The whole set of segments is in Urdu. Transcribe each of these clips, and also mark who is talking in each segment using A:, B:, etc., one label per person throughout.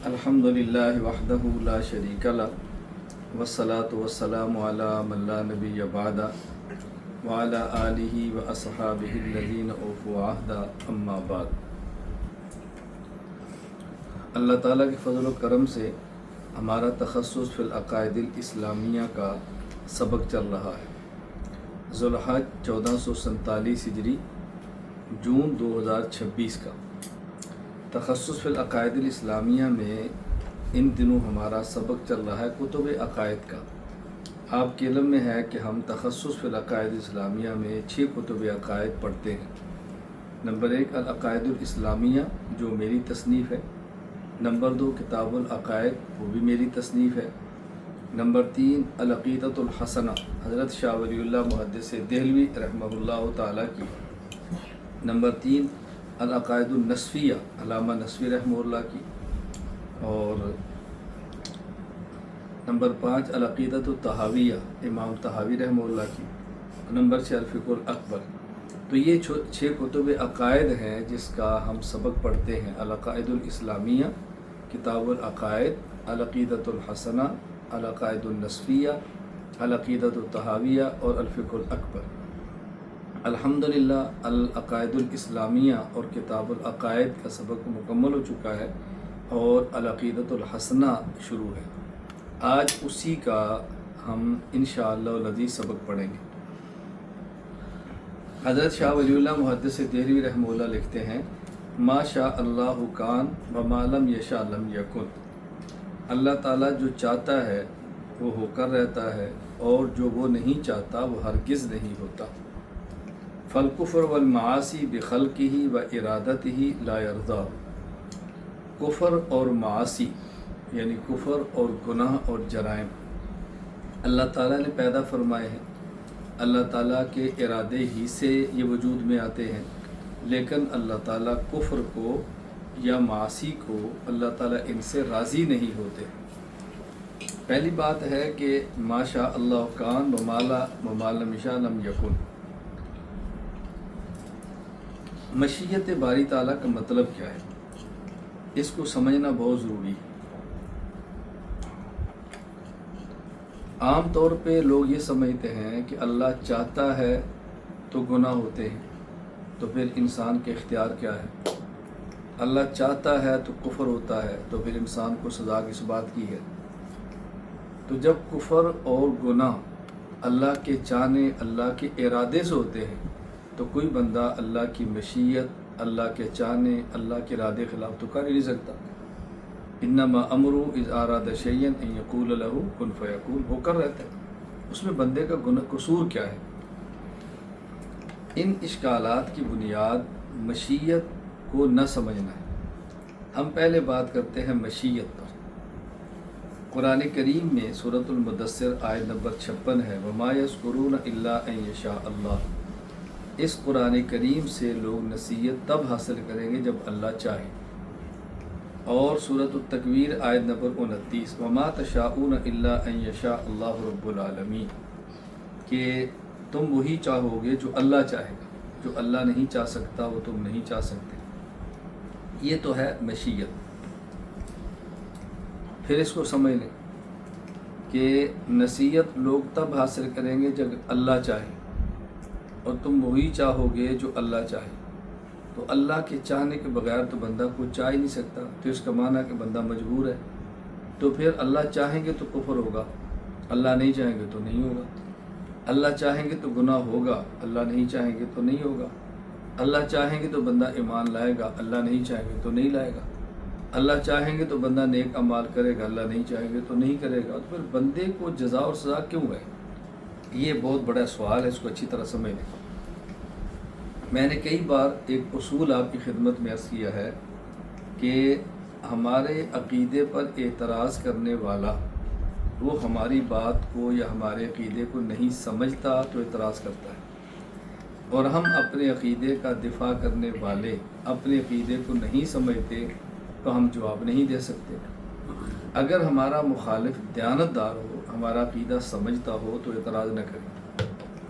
A: الحمدللہ وحدہ لا شریک لہ والصلاة والسلام علی من لا نبی بعدہ وعلی آلہ واصحابہ الذین اوفوا عہدہ اما بعد۔ اللہ تعالیٰ کے فضل و کرم سے ہمارا تخصص فی العقائد الاسلامیہ کا سبق چل رہا ہے۔ ذوالحج 1447 ہجری جون 2026 کا تخصص فی العقائد الاسلامیہ میں ان دنوں ہمارا سبق چل رہا ہے کتب عقائد کا۔ آپ کے علم میں ہے کہ ہم تخصص فی العقائد الاسلامیہ میں 6 کتب عقائد پڑھتے ہیں۔ نمبر 1 العقائد الاسلامیہ جو میری تصنیف ہے۔ نمبر 2 کتاب العقائد وہ بھی میری تصنیف ہے۔ نمبر 3 العقیدۃ الحسنہ حضرت شاہ ولی اللہ محدث دہلوی رحمہ اللہ تعالیٰ کی۔ نمبر 3 العقائد النصفیہ علامہ نصفی رحمہ اللہ کی۔ اور نمبر 5 العقیدۃ الطحاویہ امام طحاوی رحمہ اللہ کی۔ نمبر 6 الفقہ الاکبر۔ تو یہ 6 کتب عقائد ہیں جس کا ہم سبق پڑھتے ہیں۔ العقائد الاسلامیہ، کتاب العقائد، العقیدۃ الحسنہ، العقائد النصفیہ، العقیدۃ الطحاویہ اور الفقہ الاکبر۔ الحمدللہ العقائد الاسلامیہ اور کتاب العقائد کا سبق مکمل ہو چکا ہے اور العقیدۃ الحسنہ شروع ہے۔ آج اسی کا ہم انشاءاللہ العزیز سبق پڑھیں گے۔ حضرت شاہ ولی اللہ محدث دہلوی رحمہ اللہ لکھتے ہیں ما شاء اللہ کان وما لم یشاء لم یکن۔ اللہ تعالیٰ جو چاہتا ہے وہ ہو کر رہتا ہے اور جو وہ نہیں چاہتا وہ ہرگز نہیں ہوتا۔ فالکفر والمعاصی بخلقہ و ارادتہ لا یرضا۔ کفر اور معاصی یعنی کفر اور گناہ اور جرائم اللہ تعالیٰ نے پیدا فرمائے ہیں۔ اللہ تعالیٰ کے ارادے ہی سے یہ وجود میں آتے ہیں، لیکن اللہ تعالیٰ کفر کو یا معاصی کو اللہ تعالیٰ ان سے راضی نہیں ہوتے۔ پہلی بات ہے کہ ما شاء اللہ کان وما لم یشاء لم یکن۔ مشیت باری تعالیٰ کا مطلب کیا ہے، اس کو سمجھنا بہت ضروری ہے۔ عام طور پہ لوگ یہ سمجھتے ہیں کہ اللہ چاہتا ہے تو گناہ ہوتے ہیں، تو پھر انسان کے اختیار کیا ہے۔ اللہ چاہتا ہے تو کفر ہوتا ہے، تو پھر انسان کو سزا کس بات کی ہے۔ تو جب کفر اور گناہ اللہ کے چاہنے اللہ کے ارادے سے ہوتے ہیں تو کوئی بندہ اللہ کی مشیت، اللہ کے چاہنے، اللہ کے ارادے کے خلاف تو کر ہی نہیں سکتا۔ انما امرہ اذا اراد شیئا ان یقول لہ کن فیکون، ہو کر رہتا ہے۔ اس میں بندے کا قصور کیا ہے؟ ان اشکالات کی بنیاد مشیت کو نہ سمجھنا ہے۔ ہم پہلے بات کرتے ہیں مشیت پر۔ قرآن کریم میں سورۃ المدثر آیت نمبر 56 ہے وما یذکرون الا ان یشاء اللہ۔ اس قرآن کریم سے لوگ نصیحت تب حاصل کریں گے جب اللہ چاہے۔ اور سورۃ التکویر آیت نمبر 29 وما تشاءون الا ان یشاء اللہ رب العالمین، کہ تم وہی چاہو گے جو اللہ چاہے گا، جو اللہ نہیں چاہ سکتا وہ تم نہیں چاہ سکتے۔ یہ تو ہے مشیت۔ پھر اس کو سمجھ لیں کہ نصیحت لوگ تب حاصل کریں گے جب اللہ چاہے، اور تم وہی چاہو گے جو اللہ چاہے۔ تو اللہ کے چاہنے کے بغیر تو بندہ کچھ چاہ ہی نہیں سکتا، تو اس کا معنی ہے کہ بندہ مجبور ہے۔ تو پھر اللہ چاہیں گے تو کفر ہوگا، اللہ نہیں چاہیں گے تو نہیں ہوگا۔ اللہ چاہیں گے تو گناہ ہوگا، اللہ نہیں چاہیں گے تو نہیں ہوگا۔ اللہ چاہیں گے تو بندہ ایمان لائے گا، اللہ نہیں چاہیں گے تو نہیں لائے گا۔ اللہ چاہیں گے تو بندہ نیک اعمال کرے گا، اللہ نہیں چاہیں گے تو نہیں کرے گا۔ تو پھر بندے کو جزا اور سزا کیوں ہے؟ یہ بہت بڑا سوال ہے، اس کو اچھی طرح سمجھ لیں۔ میں نے کئی بار ایک اصول آپ کی خدمت میں عرض کیا ہے کہ ہمارے عقیدے پر اعتراض کرنے والا وہ ہماری بات کو یا ہمارے عقیدے کو نہیں سمجھتا تو اعتراض کرتا ہے، اور ہم اپنے عقیدے کا دفاع کرنے والے اپنے عقیدے کو نہیں سمجھتے تو ہم جواب نہیں دے سکتے۔ اگر ہمارا مخالف دیانتدار ہو، ہمارا عقیدہ سمجھتا ہو تو اعتراض نہ کریں،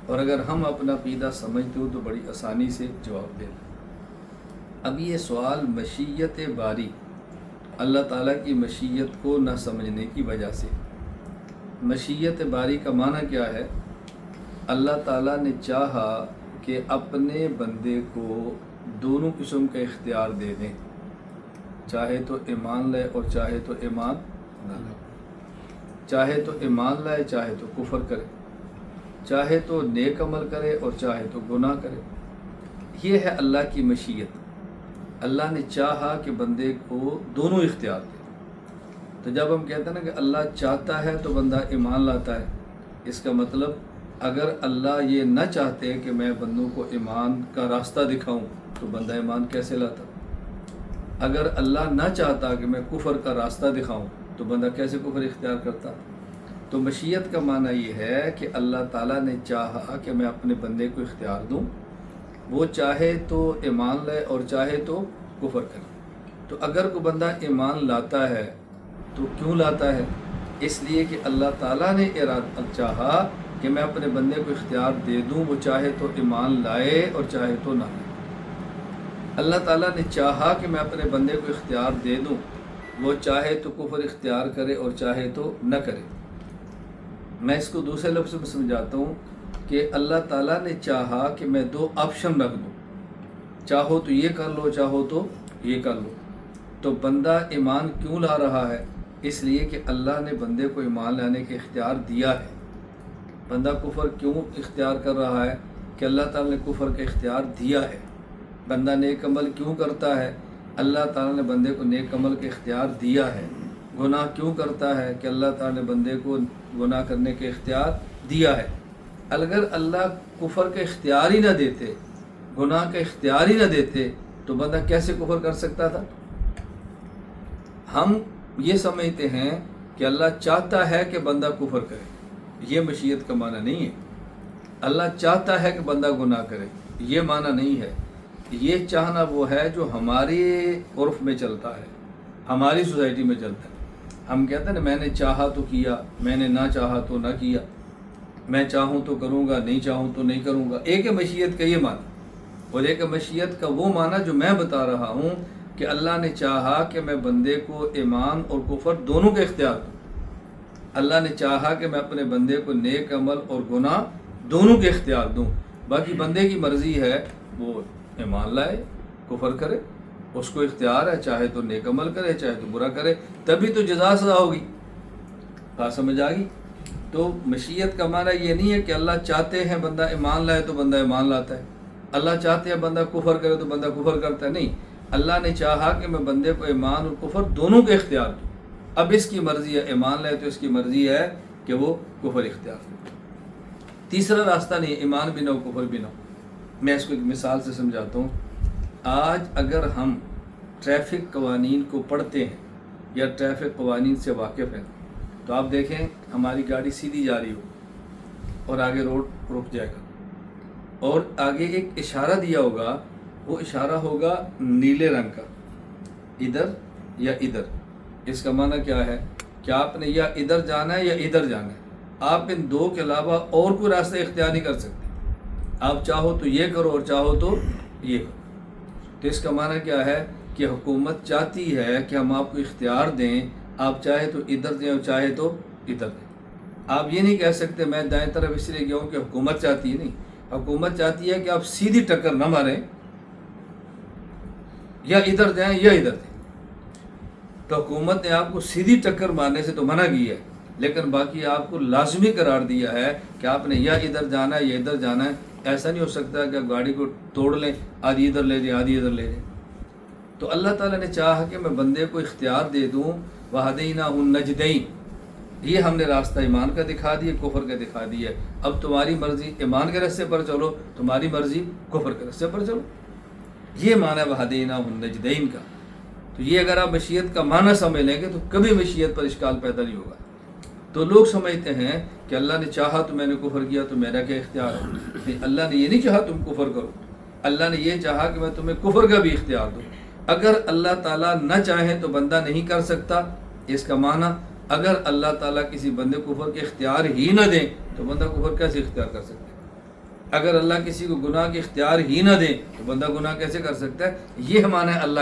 A: اور اگر ہم اپنا عقیدہ سمجھتے ہو تو بڑی آسانی سے جواب دیں۔ اب یہ سوال مشیت باری اللہ تعالیٰ کی مشیت کو نہ سمجھنے کی وجہ سے۔ مشیت باری کا معنی کیا ہے؟ اللہ تعالیٰ نے چاہا کہ اپنے بندے کو دونوں قسم کا اختیار دے دیں، چاہے تو ایمان لائے اور چاہے تو ایمان نہ لائے، چاہے تو ایمان لائے چاہے تو کفر کرے، چاہے تو نیک عمل کرے اور چاہے تو گناہ کرے۔ یہ ہے اللہ کی مشیت۔ اللہ نے چاہا کہ بندے کو دونوں اختیار دے۔ تو جب ہم کہتے ہیں نا کہ اللہ چاہتا ہے تو بندہ ایمان لاتا ہے، اس کا مطلب اگر اللہ یہ نہ چاہتے کہ میں بندوں کو ایمان کا راستہ دکھاؤں تو بندہ ایمان کیسے لاتا؟ اگر اللہ نہ چاہتا کہ میں کفر کا راستہ دکھاؤں تو بندہ کیسے کفر اختیار کرتا؟ تو مشیت کا معنی یہ ہے کہ اللہ تعالیٰ نے چاہا کہ میں اپنے بندے کو اختیار دوں، وہ چاہے تو ایمان لائے اور چاہے تو کفر کرے۔ تو اگر کوئی بندہ ایمان لاتا ہے تو کیوں لاتا ہے؟ اس لیے کہ اللہ تعالیٰ نے چاہا کہ میں اپنے بندے کو اختیار دے دوں، وہ چاہے تو ایمان لائے اور چاہے تو نہ لائے۔ اللہ تعالیٰ نے چاہا کہ میں اپنے بندے کو اختیار دے دوں، وہ چاہے تو کفر اختیار کرے اور چاہے تو نہ کرے۔ میں اس کو دوسرے لفظ میں سمجھاتا ہوں کہ اللہ تعالیٰ نے چاہا کہ میں دو آپشن رکھ دوں، چاہو تو یہ کر لو چاہو تو یہ کر لو۔ تو بندہ ایمان کیوں لا رہا ہے؟ اس لیے کہ اللہ نے بندے کو ایمان لانے کے اختیار دیا ہے۔ بندہ کفر کیوں اختیار کر رہا ہے؟ کہ اللہ تعالیٰ نے کفر کا اختیار دیا ہے۔ بندہ نیک عمل کیوں کرتا ہے؟ اللہ تعالیٰ نے بندے کو نیک عمل کا اختیار دیا ہے۔ گناہ کیوں کرتا ہے؟ کہ اللہ تعالیٰ نے بندے کو گناہ کرنے کا اختیار دیا ہے۔ اگر اللہ کفر کا اختیار ہی نہ دیتے، گناہ کا اختیار ہی نہ دیتے تو بندہ کیسے کفر کر سکتا تھا؟ ہم یہ سمجھتے ہیں کہ اللہ چاہتا ہے کہ بندہ کفر کرے، یہ مشیت کا معنی نہیں ہے۔ اللہ چاہتا ہے کہ بندہ گناہ کرے، یہ معنی نہیں ہے۔ یہ چاہنا وہ ہے جو ہمارے عرف میں چلتا ہے، ہماری سوسائٹی میں چلتا ہے۔ ہم کہتے ہیں نا میں نے چاہا تو کیا، میں نے نہ چاہا تو نہ کیا، میں چاہوں تو کروں گا، نہیں چاہوں تو نہیں کروں گا۔ ایک ہے مشیت کا یہ معنی، اور ایک ہے مشیت کا وہ معنی جو میں بتا رہا ہوں کہ اللہ نے چاہا کہ میں بندے کو ایمان اور کفر دونوں کا اختیار دوں۔ اللہ نے چاہا کہ میں اپنے بندے کو نیک عمل اور گناہ دونوں کے اختیار دوں۔ باقی بندے کی مرضی ہے، وہ ایمان لائے کفر کرے، اس کو اختیار ہے، چاہے تو نیک عمل کرے چاہے تو برا کرے، تبھی تو جزا سزا ہوگی۔ بات سمجھ آ گئی؟ تو مشیت کا معنی یہ نہیں ہے کہ اللہ چاہتے ہیں بندہ ایمان لائے تو بندہ ایمان لاتا ہے، اللہ چاہتے ہیں بندہ کفر کرے تو بندہ کفر کرتا ہے۔ نہیں، اللہ نے چاہا کہ میں بندے کو ایمان اور کفر دونوں کے اختیار دوں۔ اب اس کی مرضی ہے ایمان لائے تو اس کی مرضی ہے کہ وہ کفر اختیار کرے۔ تیسرا راستہ نہیں، ایمان بھی نہ ہو کفر بھی نہ ہو۔ میں اس کو ایک مثال سے سمجھاتا ہوں۔ آج اگر ہم ٹریفک قوانین کو پڑھتے ہیں یا ٹریفک قوانین سے واقف ہیں تو آپ دیکھیں ہماری گاڑی سیدھی جا رہی ہو اور آگے روڈ رک جائے گا اور آگے ایک اشارہ دیا ہوگا، وہ اشارہ ہوگا نیلے رنگ کا، ادھر یا ادھر۔ اس کا معنی کیا ہے کہ آپ نے یا ادھر جانا ہے یا ادھر جانا ہے، آپ ان دو کے علاوہ اور کوئی راستہ اختیار نہیں کر سکتے۔ آپ چاہو تو یہ کرو اور چاہو تو یہ کرو۔ تو اس کا معنی کیا ہے کہ حکومت چاہتی ہے کہ ہم آپ کو اختیار دیں، آپ چاہے تو ادھر دیں اور چاہے تو ادھر دیں۔ آپ یہ نہیں کہہ سکتے میں دائیں طرف اس لیے گیا ہوں کہ حکومت چاہتی ہے، نہیں، حکومت چاہتی ہے کہ آپ سیدھی ٹکر نہ ماریں، یا ادھر جائیں یا ادھر دیں۔ تو حکومت نے آپ کو سیدھی ٹکر مارنے سے تو منع کی ہے، لیکن باقی آپ کو لازمی قرار دیا ہے کہ آپ نے یا ادھر جانا ہے یا ادھر جانا ہے۔ ایسا نہیں ہو سکتا کہ آپ گاڑی کو توڑ لیں، آدھی ادھر لے جائیں آدھی ادھر لے جائیں۔ تو اللہ تعالیٰ نے چاہا کہ میں بندے کو اختیار دے دوں، وَهَدَيْنَاهُ النَّجْدَيْنِ، یہ ہم نے راستہ ایمان کا دکھا دیا، کفر کا دکھا دیا۔ اب تمہاری مرضی ایمان کے راستے پر چلو، تمہاری مرضی کفر کے راستے پر چلو۔ یہ معنی ہے وَهَدَيْنَاهُ النَّجْدَيْنِ کا۔ تو یہ اگر آپ مشیت کا معنی سمجھ لیں گے تو کبھی مشیت پر اشکال پیدا نہیں ہوگا۔ تو لوگ سمجھتے ہیں کہ اللہ نے چاہا تو میں نے کفر کیا تو میرا کیا اختیار ہے؟ نہیں، اللہ نے یہ نہیں چاہا تم کفر کرو، اللہ نے یہ چاہا کہ میں تمہیں کفر کا بھی اختیار دوں۔ اگر اللہ تعالیٰ نہ چاہے تو بندہ نہیں کر سکتا، اس کا معنی اگر اللہ تعالیٰ کسی بندے کفر کے اختیار ہی نہ دیں تو بندہ کفر کیسے اختیار کر سکتا ہے؟ اگر اللہ کسی کو گناہ کے اختیار ہی نہ دیں تو بندہ گناہ کیسے کر سکتا ہے؟ یہ معنی ہے اللہ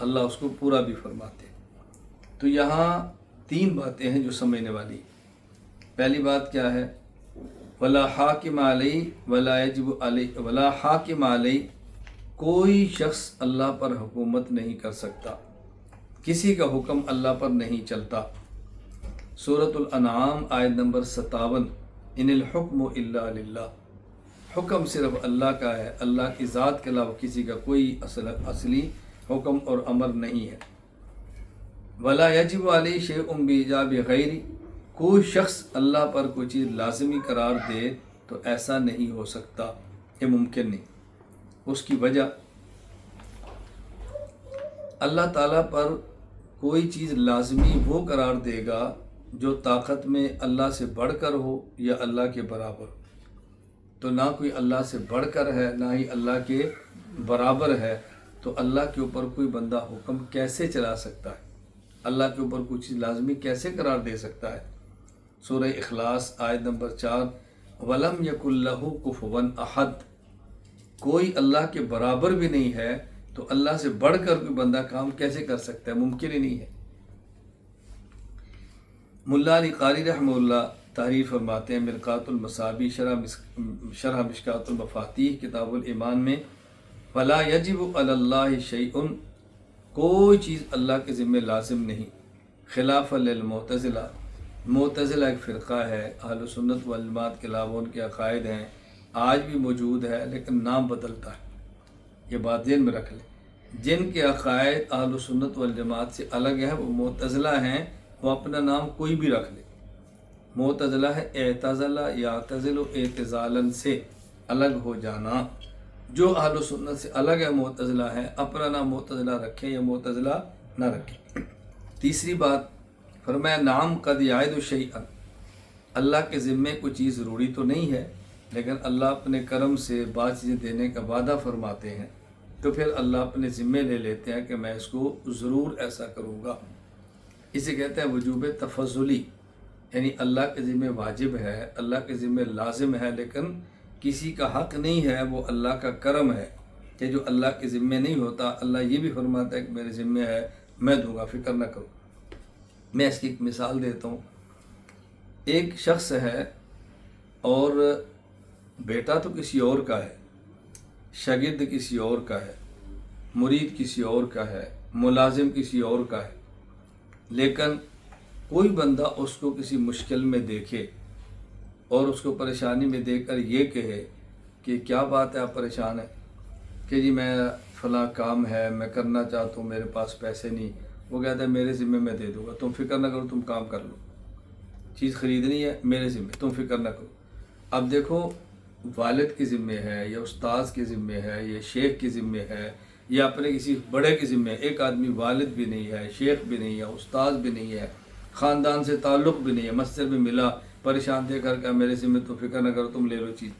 A: اللہ اس کو پورا بھی فرماتے ہیں۔ تو یہاں 3 باتیں ہیں جو سمجھنے والی۔ پہلی بات کیا ہے؟ ولا حاکم علیہ ولا یجب علیہ ولا حاکم علیہ، کوئی شخص اللہ پر حکومت نہیں کر سکتا، کسی کا حکم اللہ پر نہیں چلتا۔ سورۃ الانعام آیت نمبر 57، ان الحکم الا للہ، حکم صرف اللہ کا ہے، اللہ کی ذات کے علاوہ کسی کا کوئی اصلی حکم اور امر نہیں ہے۔ ولا یجب علیہ شیء بایجاب غیری، کوئی شخص اللہ پر کوئی چیز لازمی قرار دے تو ایسا نہیں ہو سکتا، یہ ممکن نہیں۔ اس کی وجہ، اللہ تعالیٰ پر کوئی چیز لازمی وہ قرار دے گا جو طاقت میں اللہ سے بڑھ کر ہو یا اللہ کے برابر، تو نہ کوئی اللہ سے بڑھ کر ہے نہ ہی اللہ کے برابر ہے، تو اللہ کے اوپر کوئی بندہ حکم کیسے چلا سکتا ہے؟ اللہ کے اوپر کوئی چیز لازمی کیسے قرار دے سکتا ہے؟ سورہ اخلاص آیت نمبر 4، وَلَمْ يَكُنْ لَهُ كُفُوًا أَحَدٌ، کوئی اللہ کے برابر بھی نہیں ہے، تو اللہ سے بڑھ کر کوئی بندہ کام کیسے کر سکتا ہے؟ ممکن ہی نہیں ہے۔ ملا علی قاری رحمہ اللہ تحریر فرماتے ہیں مرقات المصابیح شرح مشکات المفاتیح کتاب الایمان میں، وَلَا يَجِبُ عَلَى اللَّهِ شَيْءٌ، کوئی چیز اللہ کے ذمہ لازم نہیں، خلاف للمعتزلہ، معتزلہ ایک فرقہ ہے، اہل سنت والجماعت کے علاوہ ان کے عقائد ہیں، آج بھی موجود ہے لیکن نام بدلتا ہے، یہ بات ذہن میں رکھ لیں۔ جن کے عقائد اہل سنت والجماعت سے الگ ہے وہ معتزلہ ہیں، وہ اپنا نام کوئی بھی رکھ لے۔ معتزلہ ہے اعتزلہ یعتزل اعتزالاً سے الگ ہو جانا، جو اہل سنت سے الگ ہے معتزلہ ہے، اپنا نام معتزلہ رکھیں یا معتزلہ نہ رکھیں۔ تیسری بات فرمایا نعم قد یعد شیئا، اللہ کے ذمے کوئی چیز ضروری تو نہیں ہے، لیکن اللہ اپنے کرم سے بعض چیزیں دینے کا وعدہ فرماتے ہیں، تو پھر اللہ اپنے ذمے لے لیتے ہیں کہ میں اس کو ضرور ایسا کروں گا۔ اسے کہتے ہیں وجوب تفضلی، یعنی اللہ کے ذمہ واجب ہے، اللہ کے ذمہ لازم ہے، لیکن کسی کا حق نہیں ہے، وہ اللہ کا کرم ہے کہ جو اللہ کے ذمہ نہیں ہوتا، اللہ یہ بھی فرماتا ہے کہ میرے ذمہ ہے، میں دوں گا، فکر نہ کرو۔ میں اس کی ایک مثال دیتا ہوں۔ ایک شخص ہے اور بیٹا تو کسی اور کا ہے، شاگرد کسی اور کا ہے، مرید کسی اور کا ہے، ملازم کسی اور کا ہے، لیکن کوئی بندہ اس کو کسی مشکل میں دیکھے اور اس کو پریشانی میں دیکھ کر یہ کہے کہ کیا بات ہے آپ پریشان ہیں، کہ جی میں فلاں کام ہے میں کرنا چاہتا ہوں، میرے پاس پیسے نہیں، وہ کہتا ہے میرے ذمہ میں دے دوں گا، تم فکر نہ کرو، تم کام کر لو، چیز خریدنی ہے میرے ذمہ، تم فکر نہ کرو۔ اب دیکھو والد کے ذمہ ہے یا استاذ کے ذمہ ہے یا شیخ کے ذمہ ہے یا اپنے کسی بڑے کے ذمہ ہے، ایک آدمی والد بھی نہیں ہے، شیخ بھی نہیں ہے، استاذ بھی نہیں ہے، خاندان سے تعلق بھی نہیں ہے، مسجد میں ملا پریشان دے کر کہ میرے ذمہ، تم فکر نہ کرو، تم لے لو چیز،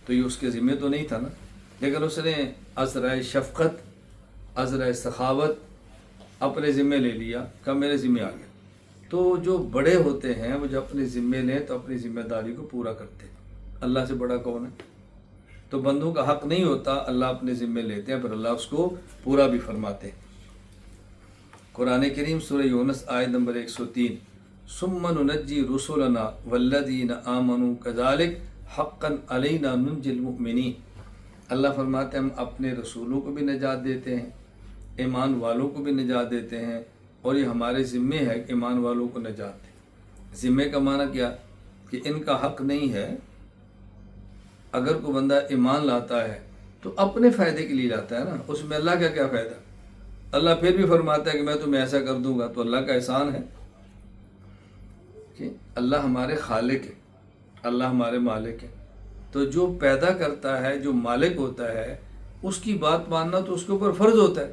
A: تو یہ اس کے ذمہ تو نہیں تھا نا، لیکن اس نے عذرائے شفقت، عذرائے سخاوت اپنے ذمہ لے لیا کہ میرے ذمہ آ گیا۔ تو جو بڑے ہوتے ہیں وہ جب اپنے ذمہ لیں تو اپنی ذمہ داری کو پورا کرتے ہیں۔ اللہ سے بڑا کون ہے؟ تو بندوں کا حق نہیں ہوتا، اللہ اپنے ذمہ لیتے ہیں، پھر اللہ اس کو پورا بھی فرماتے ہیں۔ قرآن کریم سورہ یونس آیت نمبر 103، ثم ننجی رسلنا والذین آمنوا کذالک حقا علینا ننجی المؤمنین، اللہ فرماتے ہیں ہم اپنے رسولوں کو بھی نجات دیتے ہیں، ایمان والوں کو بھی نجات دیتے ہیں، اور یہ ہمارے ذمے ہے کہ ایمان والوں کو نجات دیں۔ ذمے کا معنی کیا؟ کہ ان کا حق نہیں ہے، اگر کوئی بندہ ایمان لاتا ہے تو اپنے فائدے کے لیے لاتا ہے نا، اس میں اللہ کا کیا فائدہ؟ اللہ پھر بھی فرماتا ہے کہ میں تمہیں ایسا کر دوں گا، تو اللہ کا احسان ہے کہ اللہ ہمارے خالق ہے، اللہ ہمارے مالک ہے، تو جو پیدا کرتا ہے، جو مالک ہوتا ہے، اس کی بات ماننا تو اس کے اوپر فرض ہوتا ہے۔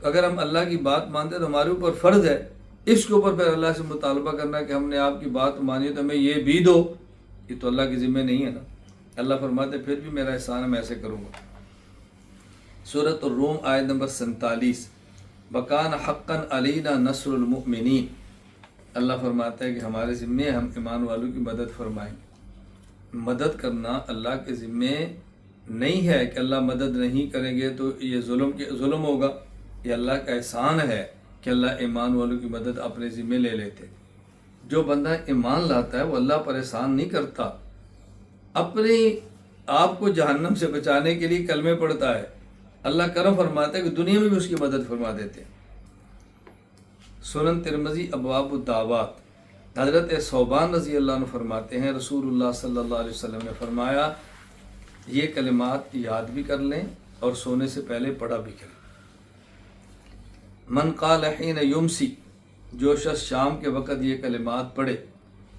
A: اگر ہم اللہ کی بات مانتے ہیں تو ہمارے اوپر فرض ہے، اس کے اوپر پھر اللہ سے مطالبہ کرنا کہ ہم نے آپ کی بات مانی تو ہمیں یہ بھی دو، یہ تو اللہ کے ذمہ نہیں ہے نا۔ اللہ فرماتے پھر بھی میرا احسان ہے، میں ایسے کروں گا۔ سورۃ الروم آیت نمبر 47، وَكَانَ حَقًّا عَلَيْنَا نَصْرُ الْمُؤْمِنِينَ، اللہ فرماتا ہے کہ ہمارے ذمے ہم ایمان والوں کی مدد فرمائیں گے۔ مدد کرنا اللہ کے ذمے نہیں ہے کہ اللہ مدد نہیں کریں گے تو یہ ظلم ہوگا، یہ اللہ کا احسان ہے کہ اللہ ایمان والوں کی مدد اپنے ذمے لے لیتے۔ جو بندہ ایمان لاتا ہے وہ اللہ پر احسان نہیں کرتا، اپنے آپ کو جہنم سے بچانے کے لیے کلمے پڑھتا ہے، اللہ کرم فرماتا ہے کہ دنیا میں بھی اس کی مدد فرما دیتے ہیں۔ سنن ترمذی ابواب الدعوات، حضرت ثوبان رضی اللہ عنہ فرماتے ہیں رسول اللہ صلی اللہ علیہ وسلم نے فرمایا یہ کلمات یاد بھی کر لیں اور سونے سے پہلے پڑھا بھی کریں۔ من قال حین یمسی، جو شخص شام کے وقت یہ کلمات پڑھے،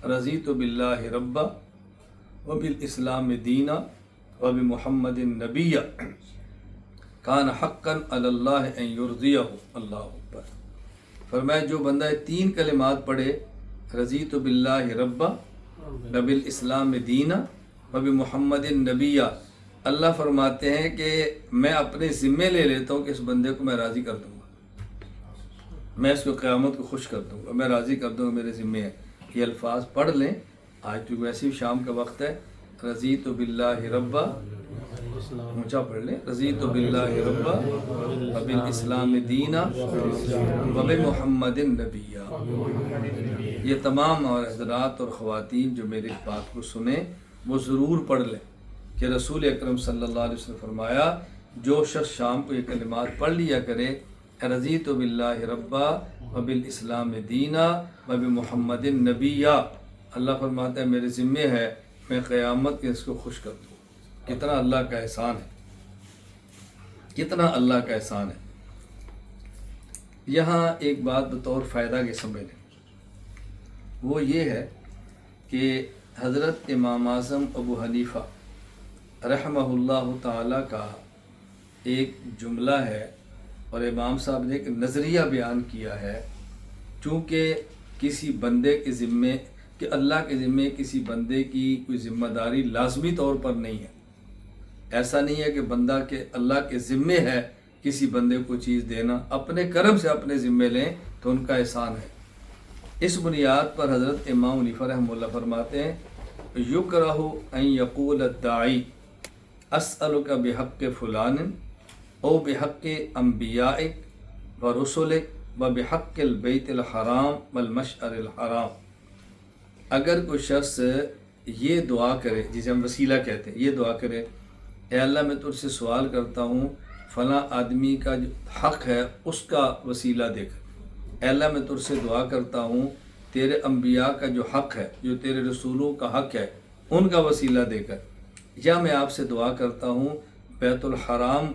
A: رضیت باللہ ربا وبالاسلام دینا وبمحمد نبیا کان حقا علی اللہ ان یرضیہ، اللہ اکبر۔ فرمایا جو بندہ تین کلمات پڑھے، رضیت باللہ ربا وبالاسلام دینا وبمحمد نبیا، اللہ فرماتے ہیں کہ میں اپنے ذمے لے لیتا ہوں کہ اس بندے کو میں راضی کر دوں گا، میں اس کو قیامت کو خوش کر دوں گا، میں راضی کر دوں گا، میرے ذمے ہے۔ یہ الفاظ پڑھ لیں، آج تو ویسے بھی شام کا وقت ہے۔ رضیت باللہ ربا، اونچا پڑھ لیں، رضیت باللہ ربا وبالاسلام دینا وبمحمد نبیا۔ یہ تمام اور حضرات اور خواتین جو میری اس بات کو سنیں وہ ضرور پڑھ لیں کہ رسول اکرم صلی اللہ علیہ وسلم فرمایا جو شخص شام کو یہ کلمات پڑھ لیا کرے، رضیت باللہ ربا وبالاسلام دینا وبمحمد نبیا، اللہ فرماتا ہے میرے ذمے ہے میں قیامت کے اس کو خوش کر دوں۔ کتنا اللہ کا احسان ہے، کتنا اللہ کا احسان ہے۔ یہاں ایک بات بطور فائدہ کے سمجھ لیں، وہ یہ ہے کہ حضرت امام اعظم ابو حنیفہ رحمہ اللہ تعالیٰ کا ایک جملہ ہے اور امام صاحب نے ایک نظریہ بیان کیا ہے، چونکہ کسی بندے کے ذمے کہ اللہ کے ذمے کسی بندے کی کوئی ذمہ داری لازمی طور پر نہیں ہے، ایسا نہیں ہے کہ بندہ کے اللہ کے ذمے ہے کسی بندے کو چیز دینا، اپنے کرم سے اپنے ذمے لیں تو ان کا احسان ہے۔ اس بنیاد پر حضرت امام حنیفہ رحمہ اللہ فرماتے ہیں یکرہ ان یقول الداعی اسألک بحق فلان او بحق انبیائک و رسلک و بحق البیت الحرام والمشعر الحرام۔ اگر کوئی شخص یہ دعا کرے، جسے ہم وسیلہ کہتے ہیں، یہ دعا کرے اے اللہ میں تجھ سے سوال کرتا ہوں فلاں آدمی کا جو حق ہے اس کا وسیلہ دے کر، اے اللہ میں تجھ سے دعا کرتا ہوں تیرے انبیاء کا جو حق ہے، جو تیرے رسولوں کا حق ہے، ان کا وسیلہ دے کر، یا میں آپ سے دعا کرتا ہوں بیت الحرام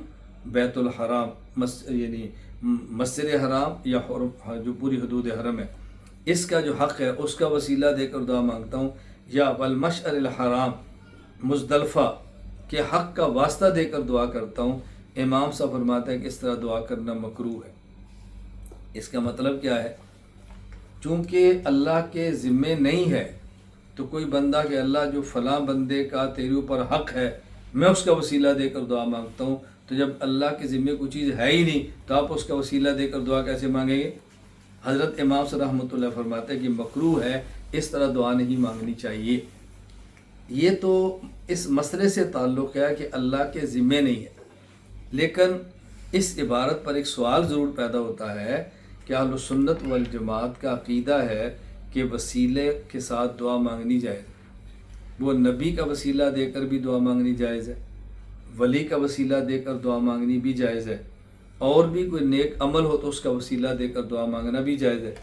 A: یعنی مسجد حرام یا جو پوری حدود حرم ہے اس کا جو حق ہے اس کا وسیلہ دے کر دعا مانگتا ہوں، یا والمشعر الحرام مزدلفہ کے حق کا واسطہ دے کر دعا کرتا ہوں۔ امام صاحب فرماتے ہیں کہ اس طرح دعا کرنا مکروہ ہے۔ اس کا مطلب کیا ہے؟ چونکہ اللہ کے ذمے نہیں ہے تو کوئی بندہ کہ اللہ جو فلاں بندے کا تیرے اوپر حق ہے میں اس کا وسیلہ دے کر دعا مانگتا ہوں، تو جب اللہ کے ذمے کوئی چیز ہے ہی نہیں تو آپ اس کا وسیلہ دے کر دعا کیسے مانگیں گے؟ حضرت امام صلی رحمۃ اللہ فرماتے ہیں کہ مکروہ ہے، اس طرح دعا نہیں مانگنی چاہیے۔ یہ تو اس مسئلے سے تعلق ہے کہ اللہ کے ذمے نہیں ہے، لیکن اس عبارت پر ایک سوال ضرور پیدا ہوتا ہے کہ اہل السنت والجماعت کا عقیدہ ہے کہ وسیلے کے ساتھ دعا مانگنی جائز ہے، وہ نبی کا وسیلہ دے کر بھی دعا مانگنی جائز ہے، ولی کا وسیلہ دے کر دعا مانگنی بھی جائز ہے، اور بھی کوئی نیک عمل ہو تو اس کا وسیلہ دے کر دعا مانگنا بھی جائز ہے۔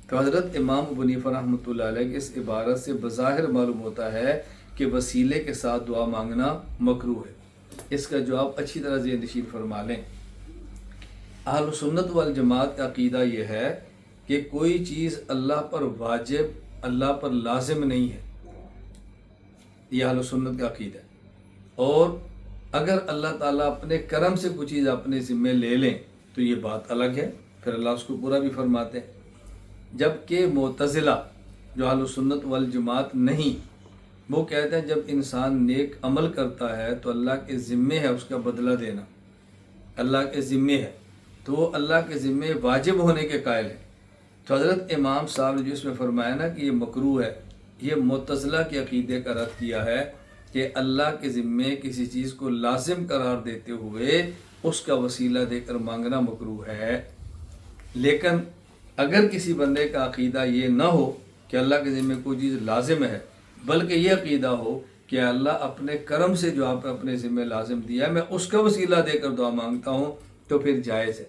A: تو حضرت امام ابو حنیفہ رحمۃ اللہ علیہ کی اس عبارت سے بظاہر معلوم ہوتا ہے کہ وسیلے کے ساتھ دعا مانگنا مکروہ ہے۔ اس کا جواب اچھی طرح ذہن نشین فرما لیں۔ اہل سنت والجماعت کا عقیدہ یہ ہے کہ کوئی چیز اللہ پر واجب، اللہ پر لازم نہیں ہے، یہ اہل سنت کا عقیدہ ہے، اور اگر اللہ تعالیٰ اپنے کرم سے کوئی چیز اپنے ذمے لے لیں تو یہ بات الگ ہے، پھر اللہ اس کو پورا بھی فرماتے ہیں۔ جبکہ معتزلہ جو اہل سنت والجماعت نہیں، وہ کہتے ہیں جب انسان نیک عمل کرتا ہے تو اللہ کے ذمے ہے اس کا بدلہ دینا، اللہ کے ذمے ہے، تو وہ اللہ کے ذمے واجب ہونے کے قائل ہیں۔ تو حضرت امام صاحب نے جو اس میں فرمایا نا کہ یہ مکروہ ہے، یہ معتزلہ کے عقیدے کا رد کیا ہے کہ اللہ کے ذمے کسی چیز کو لازم قرار دیتے ہوئے اس کا وسیلہ دے کر مانگنا مکروہ ہے۔ لیکن اگر کسی بندے کا عقیدہ یہ نہ ہو کہ اللہ کے ذمہ کوئی چیز لازم ہے، بلکہ یہ عقیدہ ہو کہ اللہ اپنے کرم سے جو آپ اپنے ذمہ لازم دیا ہے میں اس کا وسیلہ دے کر دعا مانگتا ہوں، تو پھر جائز ہے۔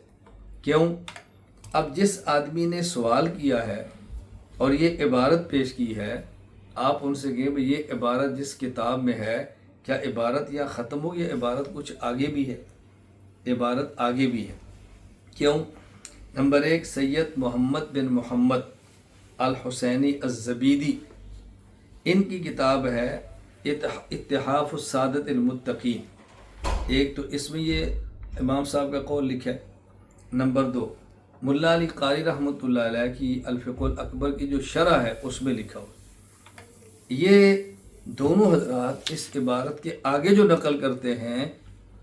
A: کیوں؟ اب جس آدمی نے سوال کیا ہے اور یہ عبارت پیش کی ہے، آپ ان سے کہیں بھئی یہ عبارت جس کتاب میں ہے، کیا عبارت یا ختم ہو یا عبارت کچھ آگے بھی ہے؟ عبارت آگے بھی ہے۔ کیوں؟ نمبر 1، سید محمد بن محمد الحسینی الزبیدی، ان کی کتاب ہے اتحاف السادت المتقین۔ ایک تو اس میں یہ امام صاحب کا قول لکھا ہے۔ نمبر 2، ملا علی قاری رحمۃ اللہ علیہ کی الفقہ الاکبر کی جو شرح ہے اس میں لکھا ہو۔ یہ دونوں حضرات اس عبارت کے آگے جو نقل کرتے ہیں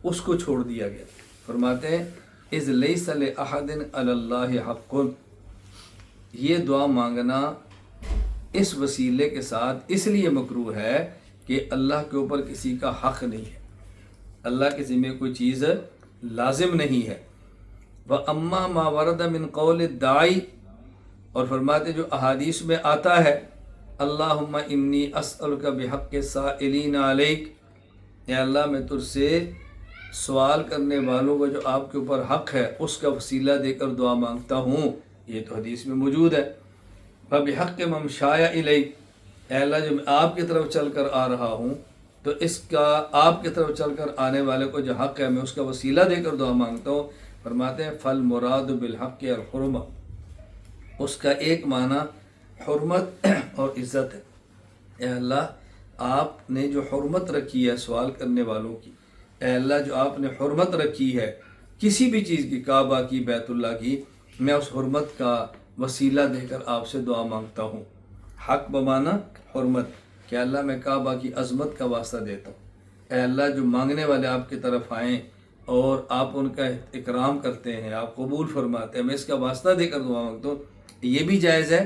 A: اس کو چھوڑ دیا گیا۔ فرماتے ہیں اذ لیس لأحد علی اللہ حق، یہ دعا مانگنا اس وسیلے کے ساتھ اس لیے مکروہ ہے کہ اللہ کے اوپر کسی کا حق نہیں ہے، اللہ کے ذمہ کوئی چیز لازم نہیں ہے۔ وَأَمَّا مَا وَرَدَ مِن قَوْلِ الدَّاعِ، اور فرماتے جو احادیث میں آتا ہے اللہم انی اسألک بحق السائلین علیک، اے اللہ میں تجھ سے سوال کرنے والوں کا جو آپ کے اوپر حق ہے اس کا وسیلہ دے کر دعا مانگتا ہوں، یہ تو حدیث میں موجود ہے۔ فبحق ممشایا الیک، اے اللہ جو میں آپ کی طرف چل کر آ رہا ہوں تو اس کا آپ کی طرف چل کر آنے والے کو جو حق ہے میں اس کا وسیلہ دے کر دعا مانگتا ہوں۔ فرماتے ہیں فالمراد بالحق الحرمہ، اس کا ایک معنی حرمت اور عزت ہے۔ اے اللہ آپ نے جو حرمت رکھی ہے سوال کرنے والوں کی، اے اللہ جو آپ نے حرمت رکھی ہے کسی بھی چیز کی، کعبہ کی، بیت اللہ کی، میں اس حرمت کا وسیلہ دے کر آپ سے دعا مانگتا ہوں۔ حق بمانا حرمت، کہ اللہ میں کعبہ کی عظمت کا واسطہ دیتا ہوں۔ اے اللہ جو مانگنے والے آپ کی طرف آئیں اور آپ ان کا اکرام کرتے ہیں، آپ قبول فرماتے ہیں، میں اس کا واسطہ دے کر دعا مانگتا ہوں، یہ بھی جائز ہے۔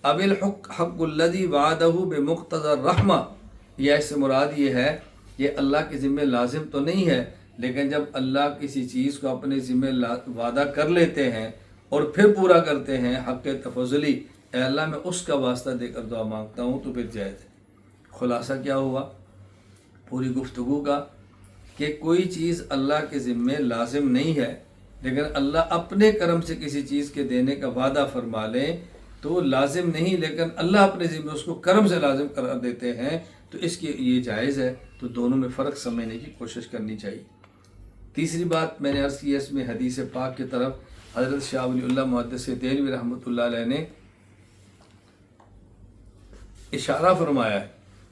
A: اب الحق حق الذی وعدہ بمقتضی الرحمہ، یہ اس سے مراد یہ ہے یہ اللہ کے ذمہ لازم تو نہیں ہے، لیکن جب اللہ کسی چیز کو اپنے ذمہ وعدہ کر لیتے ہیں اور پھر پورا کرتے ہیں حق تفضلی، اے اللہ میں اس کا واسطہ دے کر دعا مانگتا ہوں، تو پھر جائز ہے۔ خلاصہ کیا ہوا پوری گفتگو کا کہ کوئی چیز اللہ کے ذمہ لازم نہیں ہے، لیکن اللہ اپنے کرم سے کسی چیز کے دینے کا وعدہ فرما لیں تو وہ لازم نہیں، لیکن اللہ اپنے ذمہ اس کو کرم سے لازم قرار دیتے ہیں، تو اس کی یہ جائز ہے۔ تو دونوں میں فرق سمجھنے کی کوشش کرنی چاہیے۔ تیسری بات میں نے عرض کی ہے، اس میں حدیث پاک کی طرف حضرت شاہ ولی اللہ محدث دہلوی رحمۃ اللہ علیہ نے اشارہ فرمایا ہے۔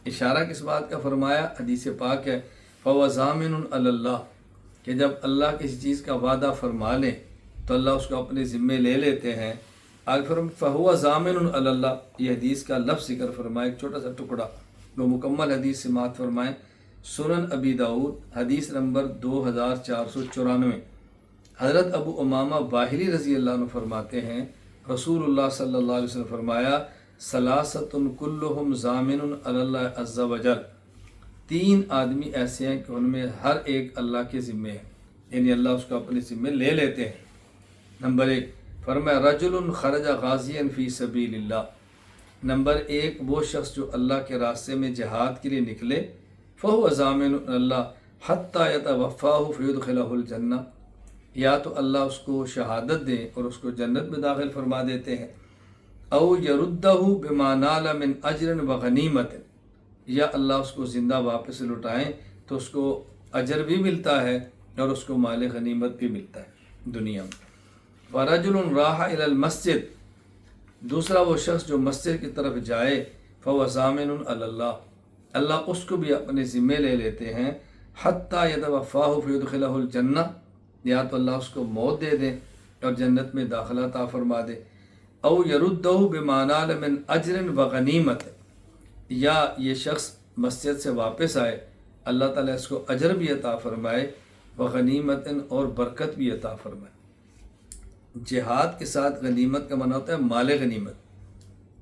A: اشارہ کس بات کا فرمایا؟ حدیث پاک ہے فَهُوَ ضَامِنٌ عَلَى اللَّهِ، کہ جب اللہ کسی چیز کا وعدہ فرما لیں تو اللہ اس کو اپنے ذمے لے لیتے ہیں۔ آگے فَهُوَ ضَامِنٌ عَلَى اللَّهِ، یہ حدیث کا لفظ ذکر فرمائے، ایک چھوٹا سا ٹکڑا وہ مکمل حدیث سے مات فرمائیں۔ سنن ابی داؤد حدیث نمبر 2494، حضرت ابو امامہ باہلی رضی اللہ عنہ فرماتے ہیں رسول اللہ صلی اللہ علیہ وسلم فرمایا ثلاثۃ کلہم ضامن علی اللہ عز وجل، تین آدمی ایسے ہیں کہ ان میں ہر ایک اللہ کے ذمے ہے، یعنی اللہ اس کو اپنے ذمے لے لیتے ہیں۔ نمبر 1 فرمایا رجل خرج غازیا فی سبیل اللہ، نمبر 1 وہ شخص جو اللہ کے راستے میں جہاد کے لیے نکلے، فہو ضامن اللہ حتی یتوفاہ فیدخلہ الجنہ، یا تو اللہ اس کو شہادت دیں اور اس کو جنت میں داخل فرما دیتے ہیں، او یردہ بما نال من اجر و غنیمت، یا اللہ اس کو زندہ واپس لوٹائیں تو اس کو اجر بھی ملتا ہے اور اس کو مال غنیمت بھی ملتا ہے دنیا میں۔ ورجل راح الی المسجد، دوسرا وہ شخص جو مسجد کی طرف جائے، فهو ضامن علی اللہ، اللہ اس کو بھی اپنے ذمے لے لیتے ہیں، حتی یتوفاہ فیدخلہ الجنہ، یا تو اللہ اس کو موت دے دیں اور جنت میں داخلہ عطا فرما دے، او یردہ بما نال من اجر و غنیمت، یا یہ شخص مسجد سے واپس آئے اللہ تعالیٰ اس کو اجر بھی عطا فرمائے، و غنیمت اور برکت بھی عطا فرمائے۔ جہاد کے ساتھ غنیمت کا معنی ہوتا ہے مال غنیمت،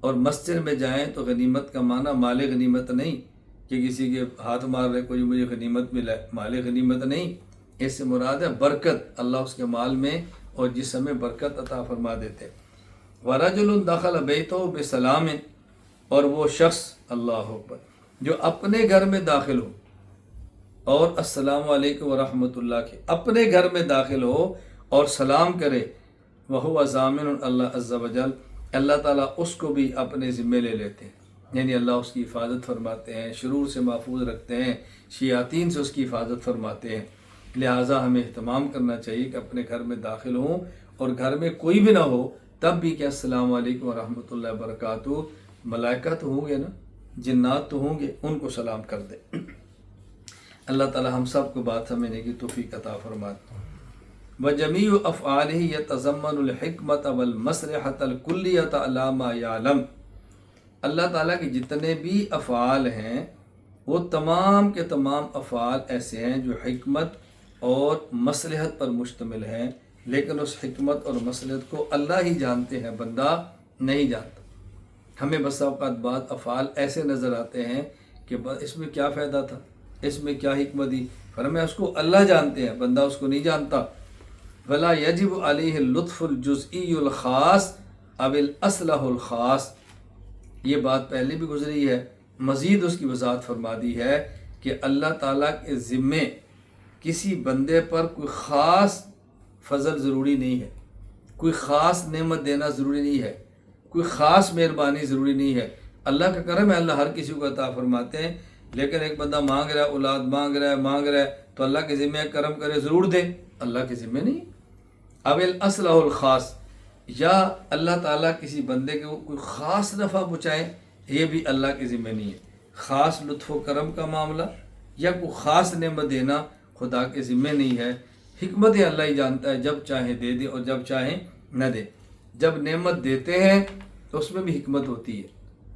A: اور مسجد میں جائیں تو غنیمت کا معنی مال غنیمت نہیں کہ کسی کے ہاتھ مار رہے کوئی مجھے غنیمت ملا ہے، مال غنیمت نہیں، اس سے مراد ہے برکت، اللہ اس کے مال میں اور جسم میں برکت عطا فرما دیتے۔ وَرَجُلٌ دَخَلَ بَيْتَهُ بِسَلَامٍ، اور وہ شخص، اللہ اکبر، جو اپنے گھر میں داخل ہو اور السلام علیکم ورحمۃ اللہ کے اپنے گھر میں داخل ہو اور سلام کرے، وَهُوَ ضَامِنٌ اللہ عز وجل، اللہ تعالیٰ اس کو بھی اپنے ذمے لے لیتے ہیں، یعنی اللہ اس کی حفاظت فرماتے ہیں، شرور سے محفوظ رکھتے ہیں، شیاطین سے اس کی حفاظت فرماتے ہیں۔ لہٰذا ہمیں اہتمام کرنا چاہیے کہ اپنے گھر میں داخل ہوں اور گھر میں کوئی بھی نہ ہو تب بھی کہ السلام علیکم ورحمۃ اللہ وبرکاتہ، ملائکہ تو ہوں گے نا، جنات تو ہوں گے، ان کو سلام کر دیں۔ اللہ تعالی ہم سب کو بات سمجھنے کی توفیق عطا فرمائے۔ وجمیع افعالہ یتضمن الحکمت والمصلحۃ الکلیۃ علی ما یعلم، اللہ تعالیٰ کے جتنے بھی افعال ہیں وہ تمام کے تمام افعال ایسے ہیں جو حکمت اور مصلحت پر مشتمل ہیں، لیکن اس حکمت اور مصلحت کو اللہ ہی جانتے ہیں، بندہ نہیں جانتا۔ ہمیں بس اوقات بعض افعال ایسے نظر آتے ہیں کہ اس میں کیا فائدہ تھا، اس میں کیا حکمت دی، فرمایا اس کو اللہ جانتے ہیں، بندہ اس کو نہیں جانتا۔ ولا یجب علیہ اللطف الجزئی الخاص او الاصلح الخاص، یہ بات پہلے بھی گزری ہے، مزید اس کی وضاحت فرما دی ہے کہ اللہ تعالیٰ کے ذمے کسی بندے پر کوئی خاص فضل ضروری نہیں ہے، کوئی خاص نعمت دینا ضروری نہیں ہے، کوئی خاص مہربانی ضروری نہیں ہے۔ اللہ کا کرم ہے، اللہ ہر کسی کو عطا فرماتے ہیں، لیکن ایک بندہ مانگ رہا ہے، اولاد مانگ رہا ہے تو اللہ کے ذمے کرم کرے ضرور دے، اللہ کے ذمے نہیں۔ اب الاصلح الخاص، یا اللہ تعالیٰ کسی بندے کو کوئی خاص نفع پہنچائے، یہ بھی اللہ کے ذمے نہیں ہے۔ خاص لطف و کرم کا معاملہ یا کوئی خاص نعمت دینا خدا کے ذمے نہیں ہے، حکمت اللہ ہی جانتا ہے، جب چاہے دے دے اور جب چاہے نہ دے۔ جب نعمت دیتے ہیں تو اس میں بھی حکمت ہوتی ہے،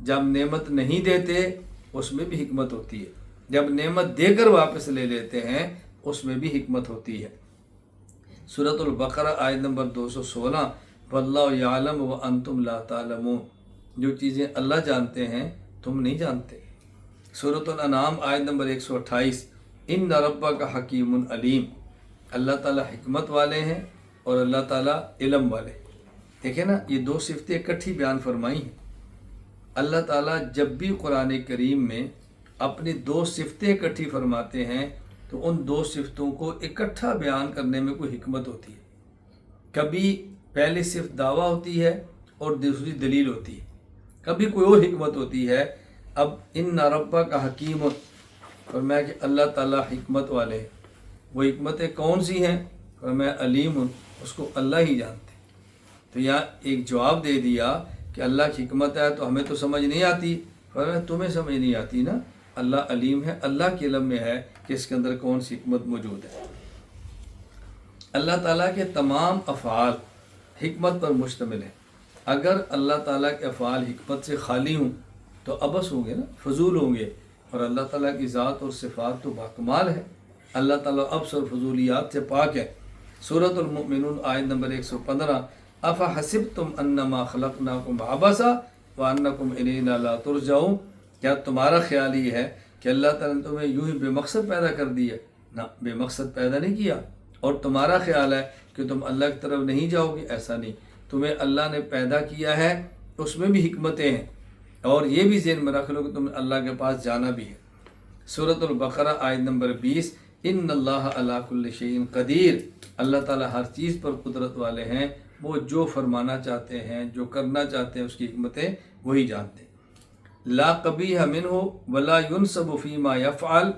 A: جب نعمت نہیں دیتے اس میں بھی حکمت ہوتی ہے، جب نعمت دے کر واپس لے لیتے ہیں اس میں بھی حکمت ہوتی ہے۔ سورۃ البقرہ آیت نمبر 216، واللہ یعلم وانتم لا تعلمون، جو چیزیں اللہ جانتے ہیں تم نہیں جانتے۔ سورۃ الانعام آیت نمبر 128، ان ربک حکیم علیم، اللہ تعالیٰ حکمت والے ہیں اور اللہ تعالیٰ علم والے۔ دیکھیں نا، یہ دو صفتیں اکٹھی بیان فرمائی ہیں۔ اللہ تعالیٰ جب بھی قرآن کریم میں اپنی دو صفتیں اکٹھی فرماتے ہیں تو ان دو صفتوں کو اکٹھا بیان کرنے میں کوئی حکمت ہوتی ہے۔ کبھی پہلی صفت دعویٰ ہوتی ہے اور دوسری دلیل ہوتی ہے، کبھی کوئی اور حکمت ہوتی ہے۔ اب ان ربک حکیم، فرمایا کہ اللہ تعالیٰ حکمت والے ہیں، وہ حکمتیں کون سی ہیں؟ فرمایا علیم، اس کو اللہ ہی جانتے ہیں۔ تو یہاں ایک جواب دے دیا کہ اللہ کی حکمت ہے تو ہمیں تو سمجھ نہیں آتی، فرمایا تمہیں سمجھ نہیں آتی نا، اللہ علیم ہے، اللہ کے علم میں ہے کہ اس کے اندر کون سی حکمت موجود ہے۔ اللہ تعالیٰ کے تمام افعال حکمت پر مشتمل ہیں۔ اگر اللہ تعالیٰ کے افعال حکمت سے خالی ہوں تو عبث ہوں گے نا، فضول ہوں گے، اور اللہ تعالیٰ کی ذات اور صفات تو باکمال ہے، اللہ تعالیٰ عبث اور فضولیات سے پاک ہے۔ سورۃ المؤمنون آیت نمبر 115، افحسبتم انما خلقناکم عبثا وانکم الینا لا ترجعون، کیا تمہارا خیال یہ ہے کہ اللہ تعالیٰ نے تمہیں یوں ہی بے مقصد پیدا کر دیا؟ نہ، بے مقصد پیدا نہیں کیا، اور تمہارا خیال ہے کہ تم اللہ کی طرف نہیں جاؤ گے، ایسا نہیں، تمہیں اللہ نے پیدا کیا ہے، اس میں بھی حکمتیں ہیں، اور یہ بھی ذہن میں رکھ لو کہ تمہیں اللہ کے پاس جانا بھی ہے۔ سورۃ البقرہ آیت نمبر 20، ان اللہ علی کل شیء قدیر، اللہ تعالیٰ ہر چیز پر قدرت والے ہیں، وہ جو فرمانا چاہتے ہیں، جو کرنا چاہتے ہیں، اس کی حکمتیں وہی جانتے ہیں۔ لا قبیح منہ ولا ینسب فیما یفعل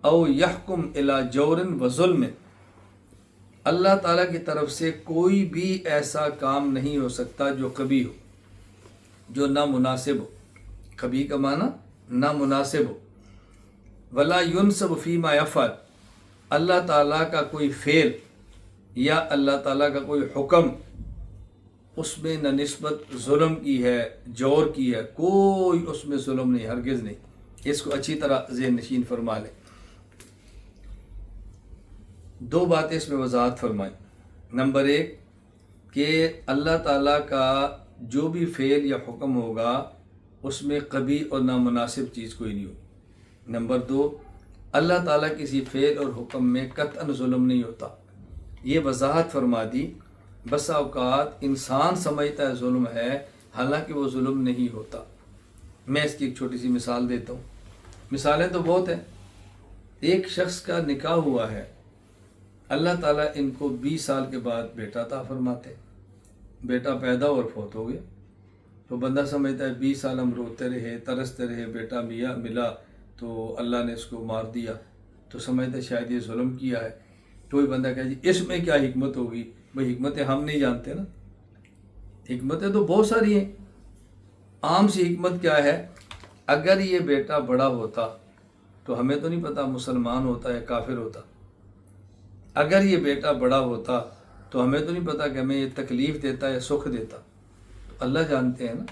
A: او یحکم الی جور و ظلم، اللہ تعالیٰ کی طرف سے کوئی بھی ایسا کام نہیں ہو سکتا جو قبیح ہو، جو نامناسب ہو، قبیح کا معنی نامناسب ہو۔ ولا ینسب فیما یفعل، اللہ تعالیٰ کا کوئی فعل یا اللہ تعالیٰ کا کوئی حکم، اس میں نہ نسبت ظلم کی ہے، جور کی ہے، کوئی اس میں ظلم نہیں، ہرگز نہیں۔ اس کو اچھی طرح ذہن نشین فرما لیں۔ دو باتیں اس میں وضاحت فرمائیں۔ نمبر 1 کہ اللہ تعالیٰ کا جو بھی فعل یا حکم ہوگا اس میں قبیح اور نامناسب چیز کوئی نہیں ہوگی۔ نمبر 2، اللہ تعالیٰ کسی فعل اور حکم میں قطعاً ظلم نہیں ہوتا۔ یہ وضاحت فرما دی۔ بسا اوقات انسان سمجھتا ہے ظلم ہے، حالانکہ وہ ظلم نہیں ہوتا۔ میں اس کی ایک چھوٹی سی مثال دیتا ہوں۔ مثالیں تو بہت ہیں۔ ایک شخص کا نکاح ہوا ہے، اللہ تعالیٰ ان کو 20 سال کے بعد بیٹا عطا فرماتے، بیٹا پیدا اور فوت ہو گیا۔ تو بندہ سمجھتا ہے 20 سال ہم روتے رہے، ترستے رہے، بیٹا ملا تو اللہ نے اس کو مار دیا، تو سمجھتا ہے شاید یہ ظلم کیا ہے۔ کوئی بندہ کہے جی اس میں کیا حکمت ہوگی؟ بھئی حکمتیں ہم نہیں جانتے نا، حکمتیں تو بہت ساری ہیں۔ عام سی حکمت کیا ہے؟ اگر یہ بیٹا بڑا ہوتا تو ہمیں تو نہیں پتا مسلمان ہوتا یا کافر ہوتا۔ اگر یہ بیٹا بڑا ہوتا تو ہمیں تو نہیں پتا کہ ہمیں یہ تکلیف دیتا یا سکھ دیتا، تو اللہ جانتے ہیں نا۔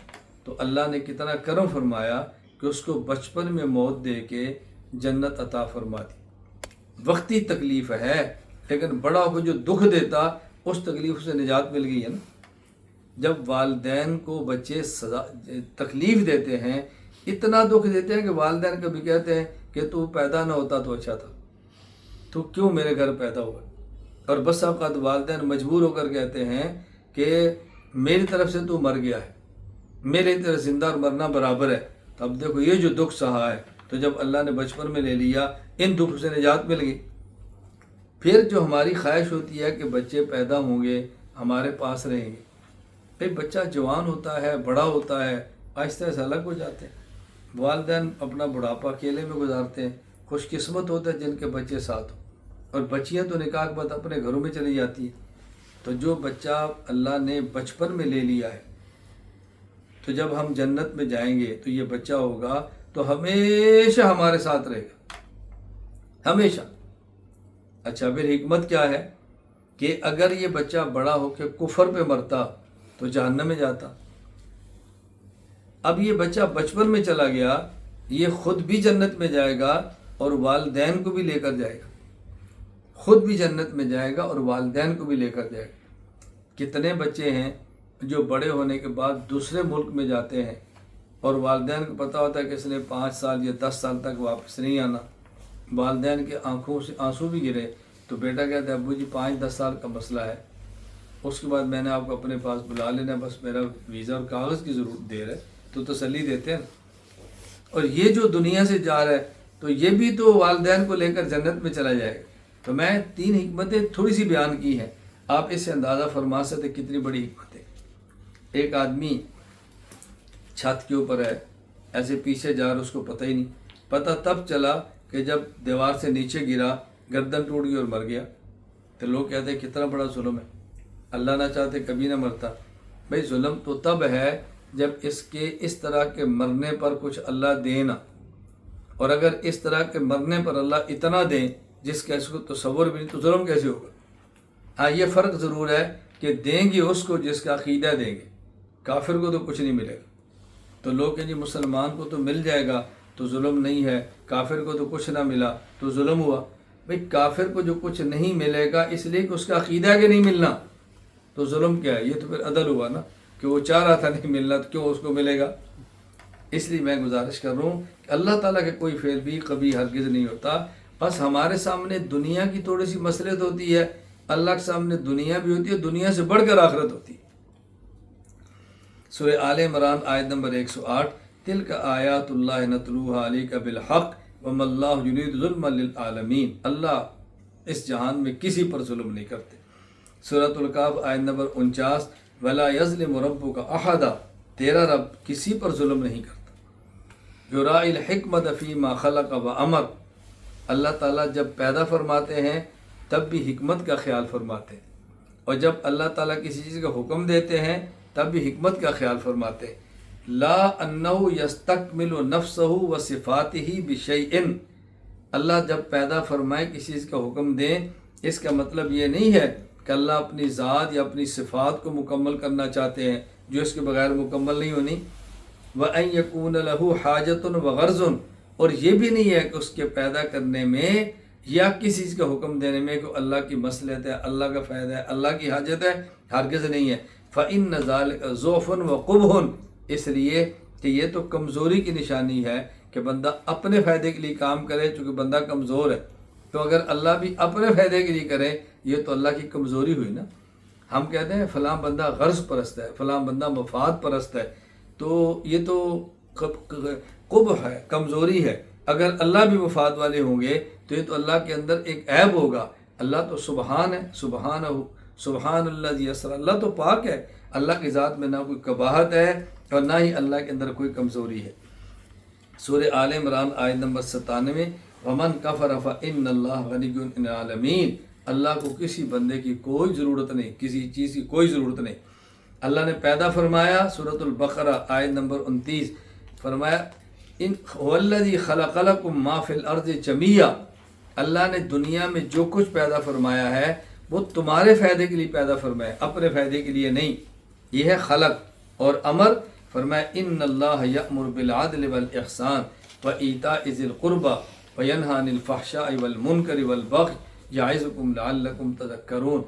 A: تو اللہ نے کتنا کرم فرمایا کہ اس کو بچپن میں موت دے کے جنت عطا فرما دی۔ وقتی تکلیف ہے، لیکن بڑا ہو جو دکھ دیتا اس تکلیف سے نجات مل گئی ہے نا۔ جب والدین کو بچے تکلیف دیتے ہیں، اتنا دکھ دیتے ہیں کہ والدین کبھی کہتے ہیں کہ تو پیدا نہ ہوتا تو اچھا تھا، تو کیوں میرے گھر پیدا ہوا؟ اور بس اوقات والدین مجبور ہو کر کہتے ہیں کہ میری طرف سے تو مر گیا ہے، میرے طرف زندہ اور مرنا برابر ہے۔ تو اب دیکھو یہ جو دکھ سہا ہے، تو جب اللہ نے بچپن میں لے لیا، ان دکھ سے نجات مل گئی۔ پھر جو ہماری خواہش ہوتی ہے کہ بچے پیدا ہوں گے، ہمارے پاس رہیں گے، پھر بچہ جوان ہوتا ہے، بڑا ہوتا ہے، آہستہ آہستہ الگ ہو جاتے ہیں۔ والدین اپنا بڑھاپا اکیلے میں گزارتے ہیں۔ خوش قسمت ہوتے ہیں جن کے بچے ساتھ ہوں، اور بچیاں تو نکاح کے بعد اپنے گھروں میں چلی جاتی ہیں۔ تو جو بچہ اللہ نے بچپن میں لے لیا ہے، تو جب ہم جنت میں جائیں گے تو یہ بچہ ہوگا تو ہمیشہ ہمارے ساتھ رہے گا، ہمیشہ۔ اچھا پھر حکمت کیا ہے کہ اگر یہ بچہ بڑا ہو کے کفر پہ مرتا تو جہنم میں جاتا۔ اب یہ بچہ بچپن میں چلا گیا، یہ خود بھی جنت میں جائے گا اور والدین کو بھی لے کر جائے گا، خود بھی جنت میں جائے گا اور والدین کو بھی لے کر جائے گا۔ کتنے بچے ہیں جو بڑے ہونے کے بعد دوسرے ملک میں جاتے ہیں اور والدین کو پتہ ہوتا ہے کہ اس نے 5 سال یا 10 سال تک واپس نہیں آنا، والدین کے آنکھوں سے آنسو بھی گرے تو بیٹا کہتا ہے ابو جی 5-10 سال کا مسئلہ ہے، اس کے بعد میں نے آپ کو اپنے پاس بلا لینا، بس میرا ویزا اور کاغذ کی ضرورت دیر ہے، تو تسلی دیتے ہیں۔ اور یہ جو دنیا سے جا رہا ہے تو یہ بھی تو والدین کو لے کر جنت میں چلا جائے گا۔ تو میں 3 حکمتیں تھوڑی سی بیان کی ہیں، آپ اس سے اندازہ فرما سکتے کتنی بڑی حکمت ہے۔ ایک آدمی چھت کے اوپر ہے، ایسے پیچھے جا رہا، اس کو پتہ ہی نہیں، پتہ تب چلا کہ جب دیوار سے نیچے گرا، گردن ٹوٹ گئی اور مر گیا۔ تو لوگ کہتے ہیں کتنا بڑا ظلم ہے، اللہ نہ چاہتے کبھی نہ مرتا۔ بھئی ظلم تو تب ہے جب اس طرح کے مرنے پر کچھ اللہ دے نہ، اور اگر اس طرح کے مرنے پر اللہ اتنا دیں جس کا اس کو تصور بھی نہیں، تو ظلم کیسے ہوگا؟ ہاں یہ فرق ضرور ہے کہ دیں گے اس کو جس کا عقیدہ دیں گے، کافر کو تو کچھ نہیں ملے گا۔ تو لوگ کہیں جی مسلمان کو تو مل جائے گا تو ظلم نہیں ہے، کافر کو تو کچھ نہ ملا تو ظلم ہوا۔ بھئی کافر کو جو کچھ نہیں ملے گا اس لیے کہ اس کا عقیدہ کے نہیں ملنا، تو ظلم کیا ہے؟ یہ تو پھر عدل ہوا نا، کہ وہ چاہ رہا تھا نہیں ملنا تو کیوں اس کو ملے گا۔ اس لیے میں گزارش کر رہا ہوں کہ اللہ تعالیٰ کا کوئی فعل بھی کبھی ہرگز نہیں ہوتا، بس ہمارے سامنے دنیا کی تھوڑی سی مصلحت ہوتی ہے، اللہ کے سامنے دنیا بھی ہوتی ہے، دنیا سے بڑھ کر آخرت ہوتی ہے۔ سورہ آل عمران آیت نمبر 108، تلک آیات اللہ نتلوہا علیک بالحق وما اللہ یرید ظلما للعالمین۔ اللہ اس جہان میں کسی پر ظلم نہیں کرتے۔ سورۃ الکہف آیت نمبر 49، ولا یظلم ربک احدا، تیرا رب کسی پر ظلم نہیں کرتا۔ یراعی الحکمت فیما خلق و امر، اللہ تعالیٰ جب پیدا فرماتے ہیں تب بھی حکمت کا خیال فرماتے ہیں، اور جب اللہ تعالیٰ کسی چیز کا حکم دیتے ہیں تب بھی حکمت کا خیال فرماتے ہیں۔ لا انہ یستکمل نفسہ و صفاتہ بشیء، اللہ جب پیدا فرمائے کسی چیز کا حکم دیں، اس کا مطلب یہ نہیں ہے کہ اللہ اپنی ذات یا اپنی صفات کو مکمل کرنا چاہتے ہیں جو اس کے بغیر مکمل نہیں ہونی۔ وَأَن يَكُونَ لَهُ حَاجَةٌ وَغَرْضٌ، اور یہ بھی نہیں ہے کہ اس کے پیدا کرنے میں یا کسی چیز کا حکم دینے میں کہ اللہ کی مصلحت ہے، اللہ کا فائدہ ہے، اللہ کی حاجت ہے، ہرگز نہیں ہے۔ فَإِنَّ ذَلِكَ ضُعْفٌ وَقُبْحٌ، اس لیے کہ یہ تو کمزوری کی نشانی ہے کہ بندہ اپنے فائدے کے لیے کام کرے، چونکہ بندہ کمزور ہے، تو اگر اللہ بھی اپنے فائدے کے لیے کرے یہ تو اللہ کی کمزوری ہوئی نا۔ ہم کہتے ہیں فلاں بندہ غرض پرست ہے، فلاں بندہ مفاد پرست ہے، تو یہ تو قبح ہے، کمزوری ہے۔ اگر اللہ بھی مفاد والے ہوں گے تو یہ تو اللہ کے اندر ایک عیب ہوگا۔ اللہ تو سبحان ہے، سبحان اللہ اسرا، اللہ تو پاک ہے، اللہ کی ذات میں نہ کوئی قباحت ہے اور نہ ہی اللہ کے اندر کوئی کمزوری ہے۔ سورہ آل عمران آیت نمبر 97، ومن کفر فإن اللہ غنی عن العالمین، اللہ کو کسی بندے کی کوئی ضرورت نہیں، کسی چیز کی کوئی ضرورت نہیں۔ اللہ نے پیدا فرمایا، سورۃ البقرہ آیت نمبر 29 فرمایا هو الذی خلق لکم ما فی الارض جمیعا، اللہ نے دنیا میں جو کچھ پیدا فرمایا ہے وہ تمہارے فائدے کے لیے پیدا فرمایا، اپنے فائدے کے لیے نہیں۔ یہ ہے خلق۔ اور امر فرمایا ان اللہ یأمر بالعدل والاحسان وایتاء ذی القربى وینہی عن الفحشاء والمنکر والبغی یعظکم لعلکم تذکرون،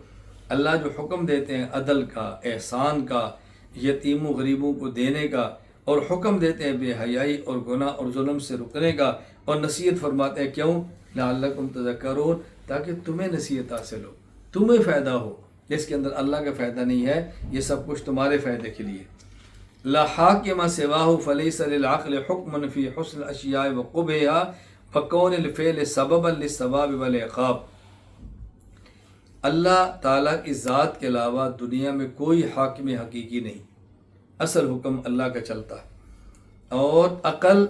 A: اللہ جو حکم دیتے ہیں عدل کا، احسان کا، یتیموں غریبوں کو دینے کا، اور حکم دیتے ہیں بے حیائی اور گناہ اور ظلم سے رکنے کا، اور نصیحت فرماتے ہیں کیوں؟ لعلکم تذکرون، تاکہ تمہیں نصیحت حاصل ہو، تمہیں فائدہ ہو۔ اس کے اندر اللہ کا فائدہ نہیں ہے، یہ سب کچھ تمہارے فائدے کے لیے۔ لا حاکم سواہ فلیس للعقل حکم فی حسن الاشیاء وقبحها فکون الفعل سببا للثواب والعقاب، اللہ تعالیٰ کی ذات کے علاوہ دنیا میں کوئی حاکم حقیقی نہیں، اصل حکم اللہ کا چلتا ہے، اور عقل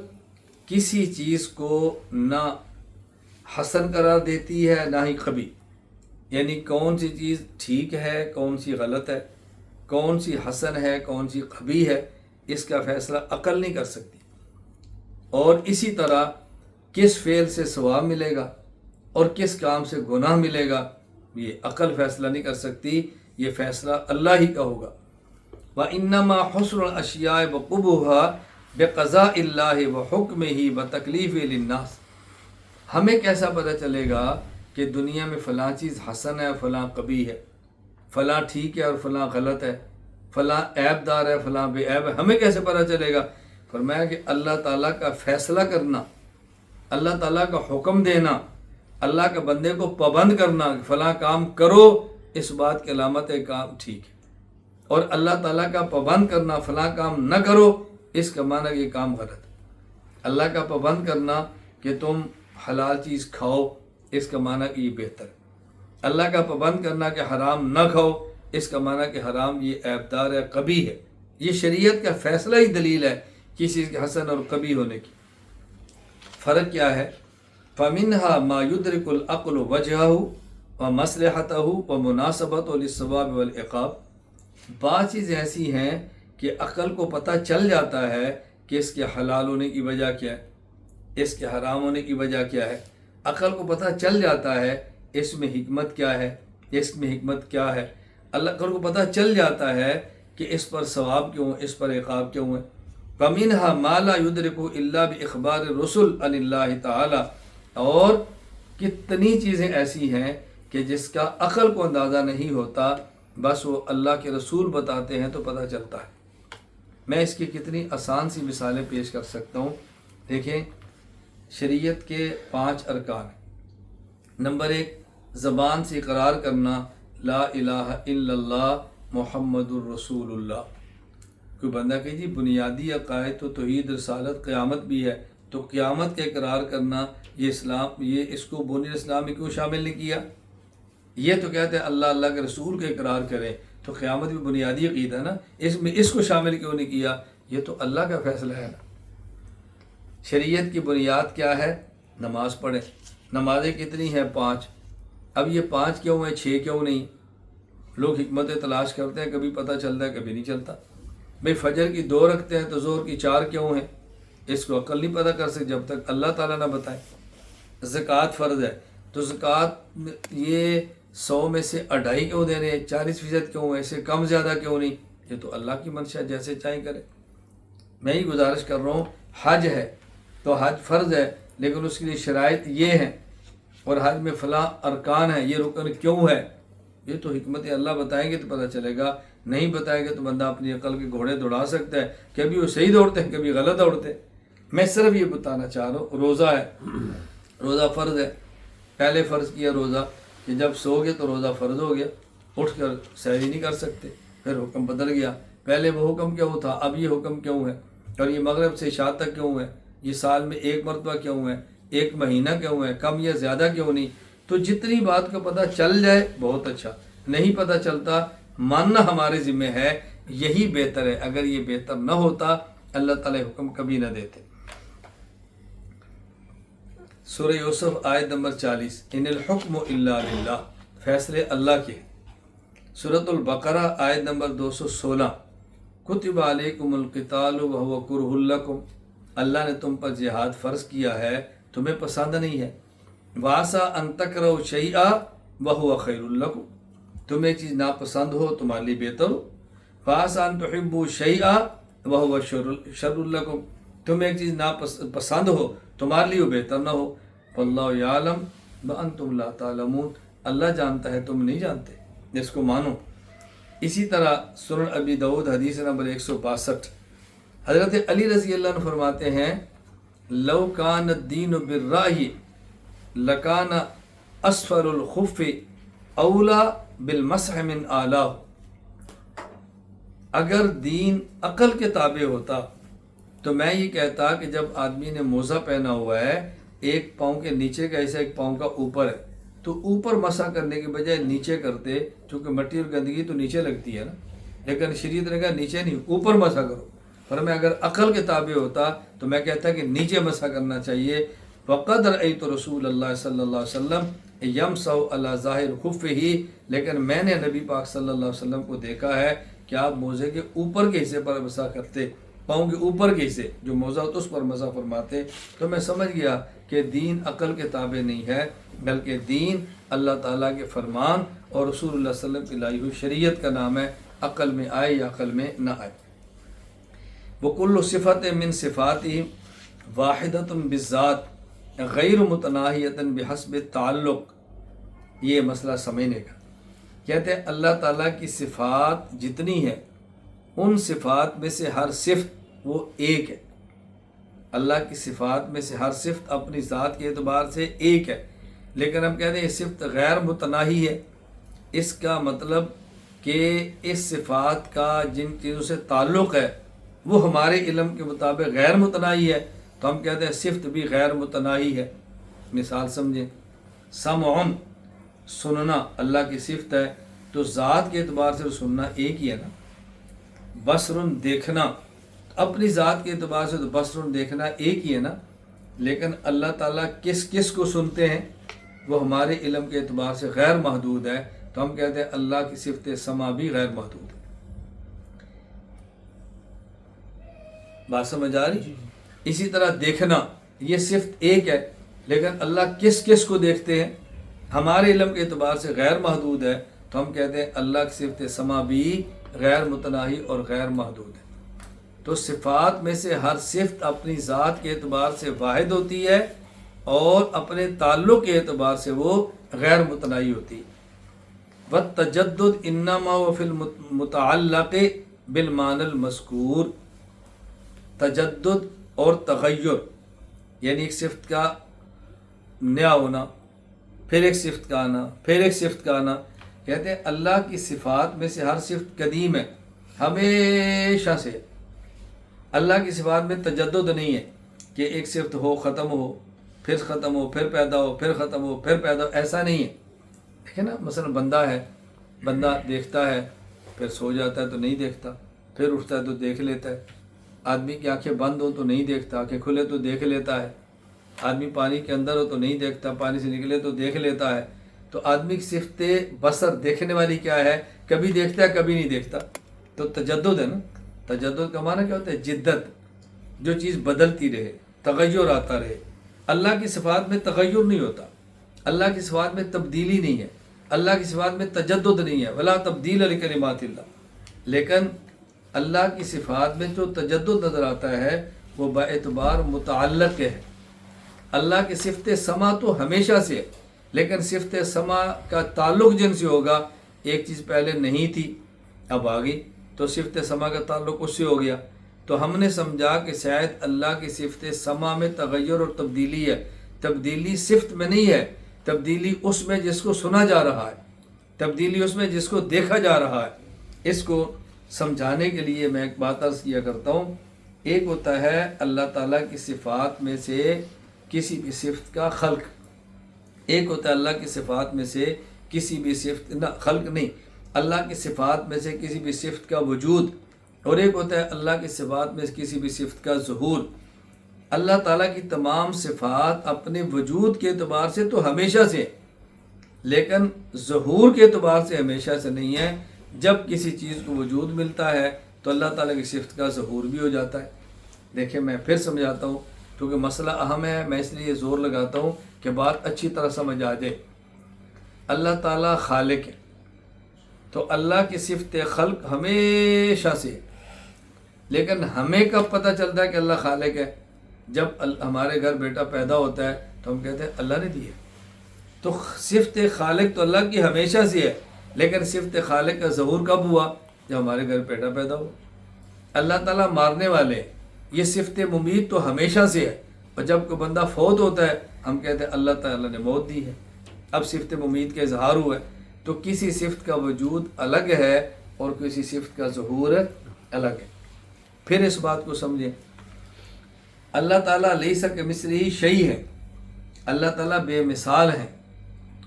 A: کسی چیز کو نہ حسن قرار دیتی ہے نہ ہی قبیح، یعنی کون سی چیز ٹھیک ہے کون سی غلط ہے، کون سی حسن ہے کون سی قبیح ہے، اس کا فیصلہ عقل نہیں کر سکتی۔ اور اسی طرح کس فعل سے ثواب ملے گا اور کس کام سے گناہ ملے گا یہ عقل فیصلہ نہیں کر سکتی، یہ فیصلہ اللہ ہی کا ہوگا۔ وَإِنَّمَا حُسْنُ الْأَشْيَاءِ وَقُبُحُهَا بِقَضَاءِ اللَّهِ وَحُكْمِهِ وَتَكْلِيفِهِ لِلنَّاسِ، ہمیں کیسا پتہ چلے گا کہ دنیا میں فلاں چیز حسن ہے فلاں قبیح ہے، فلاں ٹھیک ہے اور فلاں غلط ہے، فلاں عیب دار ہے فلاں بے عیب ہے، ہمیں کیسے پتہ چلے گا؟ فرمایا کہ اللہ تعالیٰ کا فیصلہ کرنا، اللہ تعالیٰ کا حکم دینا، اللہ کے بندے کو پابند کرنا کہ فلاں کام کرو، اس بات کی علامت ہے کام ٹھیک ہے، اور اللہ تعالیٰ کا پابند کرنا فلاں کام نہ کرو، اس کا معنی کہ یہ کام غلط ہے۔ اللہ کا پابند کرنا کہ تم حلال چیز کھاؤ، اس کا معنی کہ یہ بہتر ہے۔ اللہ کا پابند کرنا کہ حرام نہ کھاؤ، اس کا معنی کہ حرام یہ عیب دار ہے قبیح ہے۔ یہ شریعت کا فیصلہ ہی دلیل ہے کسی چیز کے حسن اور قبیح ہونے کی۔ فرق کیا ہے؟ فَمِنْهَا مَا يُدْرِكُ الْعَقْلُ وَجْهَهُ وَمَصْلِحَتَهُ وَمُنَاسَبَتُهُ لِلثَّوَابِ وَالْعِقَابِ، بعض چیزیں ایسی ہیں کہ عقل کو پتہ چل جاتا ہے کہ اس کے حلال ہونے کی وجہ کیا ہے، اس کے حرام ہونے کی وجہ کیا ہے، عقل کو پتہ چل جاتا ہے اس میں حکمت کیا ہے، اس میں حکمت کیا ہے، اللہ کو پتہ چل جاتا ہے کہ اس پر ثواب کیوں، اس پر عقاب کیوں ہے۔ فَمِنْهَا مَا لَا يُدْرِكُ إِلَّا بِإِخْبَارِ الرُّسُلِ عَنِ اللَّهِ تَعَالَى، اور کتنی چیزیں ایسی ہیں کہ جس کا عقل کو اندازہ نہیں ہوتا، بس وہ اللہ کے رسول بتاتے ہیں تو پتہ چلتا ہے۔ میں اس کی کتنی آسان سی مثالیں پیش کر سکتا ہوں۔ دیکھیں، شریعت کے 5 ارکان ہیں۔ نمبر 1، زبان سے اقرار کرنا لا الہ الا اللہ محمد الرسول اللہ۔ کوئی بندہ کہ جی بنیادی عقائد تو توحید رسالت قیامت بھی ہے، تو قیامت کے اقرار کرنا یہ اسلام، یہ اس کو بنی اسلام میں کیوں شامل نہیں کیا؟ یہ تو کہتے ہیں اللہ اللہ کے رسول کے اقرار کریں، تو قیامت بھی بنیادی عقیدہ ہے نا، اس میں اس کو شامل کیوں نہیں کیا؟ یہ تو اللہ کا فیصلہ ہے نا۔ شریعت کی بنیاد کیا ہے؟ نماز پڑھیں۔ نمازیں کتنی ہیں؟ 5۔ اب یہ 5 کیوں ہیں، 6 کیوں نہیں؟ لوگ حکمتیں تلاش کرتے ہیں، کبھی پتہ چلتا ہے کبھی نہیں چلتا۔ بھئی فجر کی 2 رکھتے ہیں تو ظہر کی 4 کیوں ہیں؟ اس کو عقل نہیں پتہ کر سکتے جب تک اللہ تعالیٰ نہ بتائے۔ زکوٰۃ فرض ہے تو زکوٰۃ یہ 100 میں سے 2.5 کیوں دینے ہیں، 40% کیوں ہے، اس سے کم زیادہ کیوں نہیں؟ یہ تو اللہ کی منشا، جیسے چاہیں کرے۔ میں ہی گزارش کر رہا ہوں، حج ہے تو حج فرض ہے لیکن اس کے لیے شرائط یہ ہیں، اور حج میں فلاں ارکان ہیں، یہ رکن کیوں ہے؟ یہ تو حکمت اللہ بتائیں گے تو پتہ چلے گا، نہیں بتائیں گے تو بندہ اپنی عقل کے گھوڑے دوڑا سکتا ہے، کبھی وہ صحیح دوڑتے ہیں کبھی غلط دوڑتے ہیں۔ میں صرف یہ بتانا چاہ رہا ہوں، روزہ ہے، روزہ فرض ہے، پہلے فرض کیا روزہ کہ جب سو گے تو روزہ فرض ہو گیا، اٹھ کر سحری نہیں کر سکتے، پھر حکم بدل گیا، پہلے وہ حکم کیوں تھا، اب یہ حکم کیوں ہے، اور یہ مغرب سے عشاء تک کیوں ہے، یہ سال میں ایک مرتبہ کیوں ہے، ایک مہینہ کیوں ہے، کم یا زیادہ کیوں نہیں؟ تو جتنی بات کا پتہ چل جائے بہت اچھا، نہیں پتہ چلتا ماننا ہمارے ذمہ ہے، یہی بہتر ہے۔ اگر یہ بہتر نہ ہوتا اللہ تعالی حکم کبھی نہ دیتے۔ سورہ یوسف آیت نمبر 40، ان الحکم الا للہ، فیصلے اللہ کے۔ سورۃ البقرہ آیت نمبر 216، کتب علیکم القتال وہو کرہ لکم، اللہ نے تم پر جہاد فرض کیا ہے، تمہیں پسند نہیں ہے۔ وعسیٰ ان تکرہوا شیئا وہو خیر لکم، تمہیں ایک چیز ناپسند ہو تمہارے لیے بہتر ہو۔ وعسیٰ ان تحبوا شیئا وہو شر لکم، تمہیں ایک چیز ناپسند ہو تمہارے لیے وہ بہتر نہ ہو۔ واللہ یعلم وانتم لا تعلمون، اللہ جانتا ہے تم نہیں جانتے، اس کو مانو۔ اسی طرح سنن ابی داؤد حدیث نمبر 162، حضرت علی رضی اللہ عنہ فرماتے ہیں لو کان الدین بالرأی لکان اسفل الخف اولا بالمسح من اعلیٰ، اگر دین عقل کے تابع ہوتا تو میں یہ کہتا کہ جب آدمی نے موزہ پہنا ہوا ہے، ایک پاؤں کے نیچے کا حصہ ایک پاؤں کا اوپر ہے، تو اوپر مسح کرنے کے بجائے نیچے کرتے، چونکہ مٹی اور گندگی تو نیچے لگتی ہے نا، لیکن شریعت نے کہا نیچے نہیں، اوپر مسح کرو۔ پر میں اگر عقل کے تابع ہوتا تو میں کہتا کہ نیچے مسح کرنا چاہیے۔ وقد رأیت رسول اللہ صلی اللہ علیہ وسلم یمسح علی ظاہر خفہ، لیکن میں نے نبی پاک صلی اللہ علیہ وسلم کو دیکھا ہے کہ آپ موزے کے اوپر کے حصے پر مسح کرتے، پاؤں کے اوپر کے حصے جو موزہ ہوتا اس پر مسح فرماتے۔ تو میں سمجھ گیا کہ دین عقل کے تابع نہیں ہے، بلکہ دین اللہ تعالیٰ کے فرمان اور رسول اللہ صلی اللہ علیہ وسلم کی لائی ہوئی شریعت کا نام ہے، عقل میں آئے یا عقل میں نہ آئے۔ وَكُلُّ صِفَةٍ مِّن صِفَاتِهِ وَاحِدَةٌ بِالذَّاتِ غَيْرُ مُتَنَاہِيَةً بِحَسْبِ التَّعَلُّقِ، یہ مسئلہ سمجھنے کا۔ کہتے ہیں اللہ تعالیٰ کی صفات جتنی ہیں، ان صفات میں سے ہر صفت وہ ایک ہے۔ اللہ کی صفات میں سے ہر صفت اپنی ذات کے اعتبار سے ایک ہے، لیکن ہم کہتے ہیں یہ صفت غیر متناہی ہے۔ اس کا مطلب کہ اس صفات کا جن چیزوں سے تعلق ہے وہ ہمارے علم کے مطابق غیر متناہی ہے، تو ہم کہتے ہیں صفت بھی غیر متناہی ہے۔ مثال سمجھیں، سمعن، سننا اللہ کی صفت ہے، تو ذات کے اعتبار سے سننا ایک ہی ہے نا۔ بصرن، دیکھنا، اپنی ذات کے اعتبار سے تو بصرن، دیکھنا ایک ہی ہے نا، لیکن اللہ تعالیٰ کس کس کو سنتے ہیں وہ ہمارے علم کے اعتبار سے غیر محدود ہے، تو ہم کہتے ہیں اللہ کی صفت سمع بھی غیر محدود ہے۔ بات سمجھ آ رہی؟ اسی طرح دیکھنا، یہ صفت ایک ہے، لیکن اللہ کس کس کو دیکھتے ہیں ہمارے علم کے اعتبار سے غیر محدود ہے، تو ہم کہتے ہیں اللہ کی صفت سمع بھی غیر متناہی اور غیر محدود ہے۔ تو صفات میں سے ہر صفت اپنی ذات کے اعتبار سے واحد ہوتی ہے اور اپنے تعلق کے اعتبار سے وہ غیر متناہی ہوتی ہے۔ والتجدد انما هو فی المتعلق بالمعنی المذکور، تجدد اور تغیر یعنی ایک صفت کا نیا ہونا، پھر ایک صفت کا آنا، پھر ایک صفت کا آنا۔ کہتے ہیں اللہ کی صفات میں سے ہر صفت قدیم ہے، ہمیشہ سے۔ اللہ کی صفات میں تجدد نہیں ہے کہ ایک صفت ہو ختم ہو پھر ختم ہو پھر پیدا ہو پھر ختم ہو پھر پیدا ہو، ایسا نہیں ہے۔ دیکھیں نا، مثلا بندہ ہے، بندہ دیکھتا ہے پھر سو جاتا ہے تو نہیں دیکھتا، پھر اٹھتا ہے تو دیکھ لیتا ہے۔ آدمی کی آنکھیں بند ہو تو نہیں دیکھتا، آنکھیں کھلے تو دیکھ لیتا ہے۔ آدمی پانی کے اندر ہو تو نہیں دیکھتا، پانی سے نکلے تو دیکھ لیتا ہے۔ تو آدمی کی صفت بصر، دیکھنے والی کیا ہے؟ کبھی دیکھتا ہے کبھی نہیں دیکھتا، تو تجدد ہے نا۔ تجدد کا معنی کیا ہوتا ہے؟ جدت، جو چیز بدلتی رہے، تغیر آتا رہے۔ اللہ کی صفات میں تغیر نہیں ہوتا، اللہ کی صفات میں تبدیلی نہیں ہے، اللہ کی صفات میں تجدد نہیں ہے، ولا تبدیل لکلمات اللہ۔ لیکن اللہ کی صفات میں جو تجدد نظر آتا ہے وہ باعتبار متعلق ہے۔ اللہ کی صفت سمع تو ہمیشہ سے ہے، لیکن صفت سمع کا تعلق جن سے ہوگا، ایک چیز پہلے نہیں تھی اب آ گئی، تو صفت سمع کا تعلق اس سے ہو گیا۔ تو ہم نے سمجھا کہ شاید اللہ کی صفت سما میں تغیر اور تبدیلی ہے. تبدیلی صفت میں نہیں ہے، تبدیلی اس میں جس کو سنا جا رہا ہے، تبدیلی اس میں جس کو دیکھا جا رہا ہے. اس کو سمجھانے کے لیے میں ایک بات عرض کیا کرتا ہوں. ایک ہوتا ہے اللہ تعالیٰ کی صفات میں سے کسی بھی صفت کا خلق، ایک ہوتا ہے اللہ کی صفات میں سے کسی بھی صفت خلق نہیں، اللہ کی صفات میں سے کسی بھی صفت کا وجود، اور ایک ہوتا ہے اللہ کی صفات میں سے کسی بھی صفت کا ظہور. اللہ تعالیٰ کی تمام صفات اپنے وجود کے اعتبار سے تو ہمیشہ سے، لیکن ظہور کے اعتبار سے ہمیشہ سے نہیں ہے. جب کسی چیز کو وجود ملتا ہے تو اللہ تعالیٰ کی صفت کا ظہور بھی ہو جاتا ہے. دیکھیں میں پھر سمجھاتا ہوں کیونکہ مسئلہ اہم ہے، میں اس لیے زور لگاتا ہوں کہ بات اچھی طرح سمجھ آ جائے. اللہ تعالیٰ خالق ہے تو اللہ کی صفت خلق ہمیشہ سے، لیکن ہمیں کب پتہ چلتا ہے کہ اللہ خالق ہے؟ جب ہمارے گھر بیٹا پیدا ہوتا ہے تو ہم کہتے ہیں اللہ نے دی ہے. تو صفت خالق تو اللہ کی ہمیشہ سے ہے، لیکن صفت خالق کا ظہور کب ہوا؟ جب ہمارے گھر بیٹا پیدا ہوا. اللہ تعالیٰ مارنے والے، یہ صفت ممید تو ہمیشہ سے ہے، اور جب کوئی بندہ فوت ہوتا ہے ہم کہتے ہیں اللہ تعالیٰ نے موت دی ہے. اب صفت ممید کا اظہار ہوا ہے، تو کسی صفت کا وجود الگ ہے اور کسی صفت کا ظہور الگ ہے. پھر اس بات کو سمجھیں، اللہ تعالیٰ لیس کمثلہ شیء ہے، اللہ تعالیٰ بے مثال ہیں،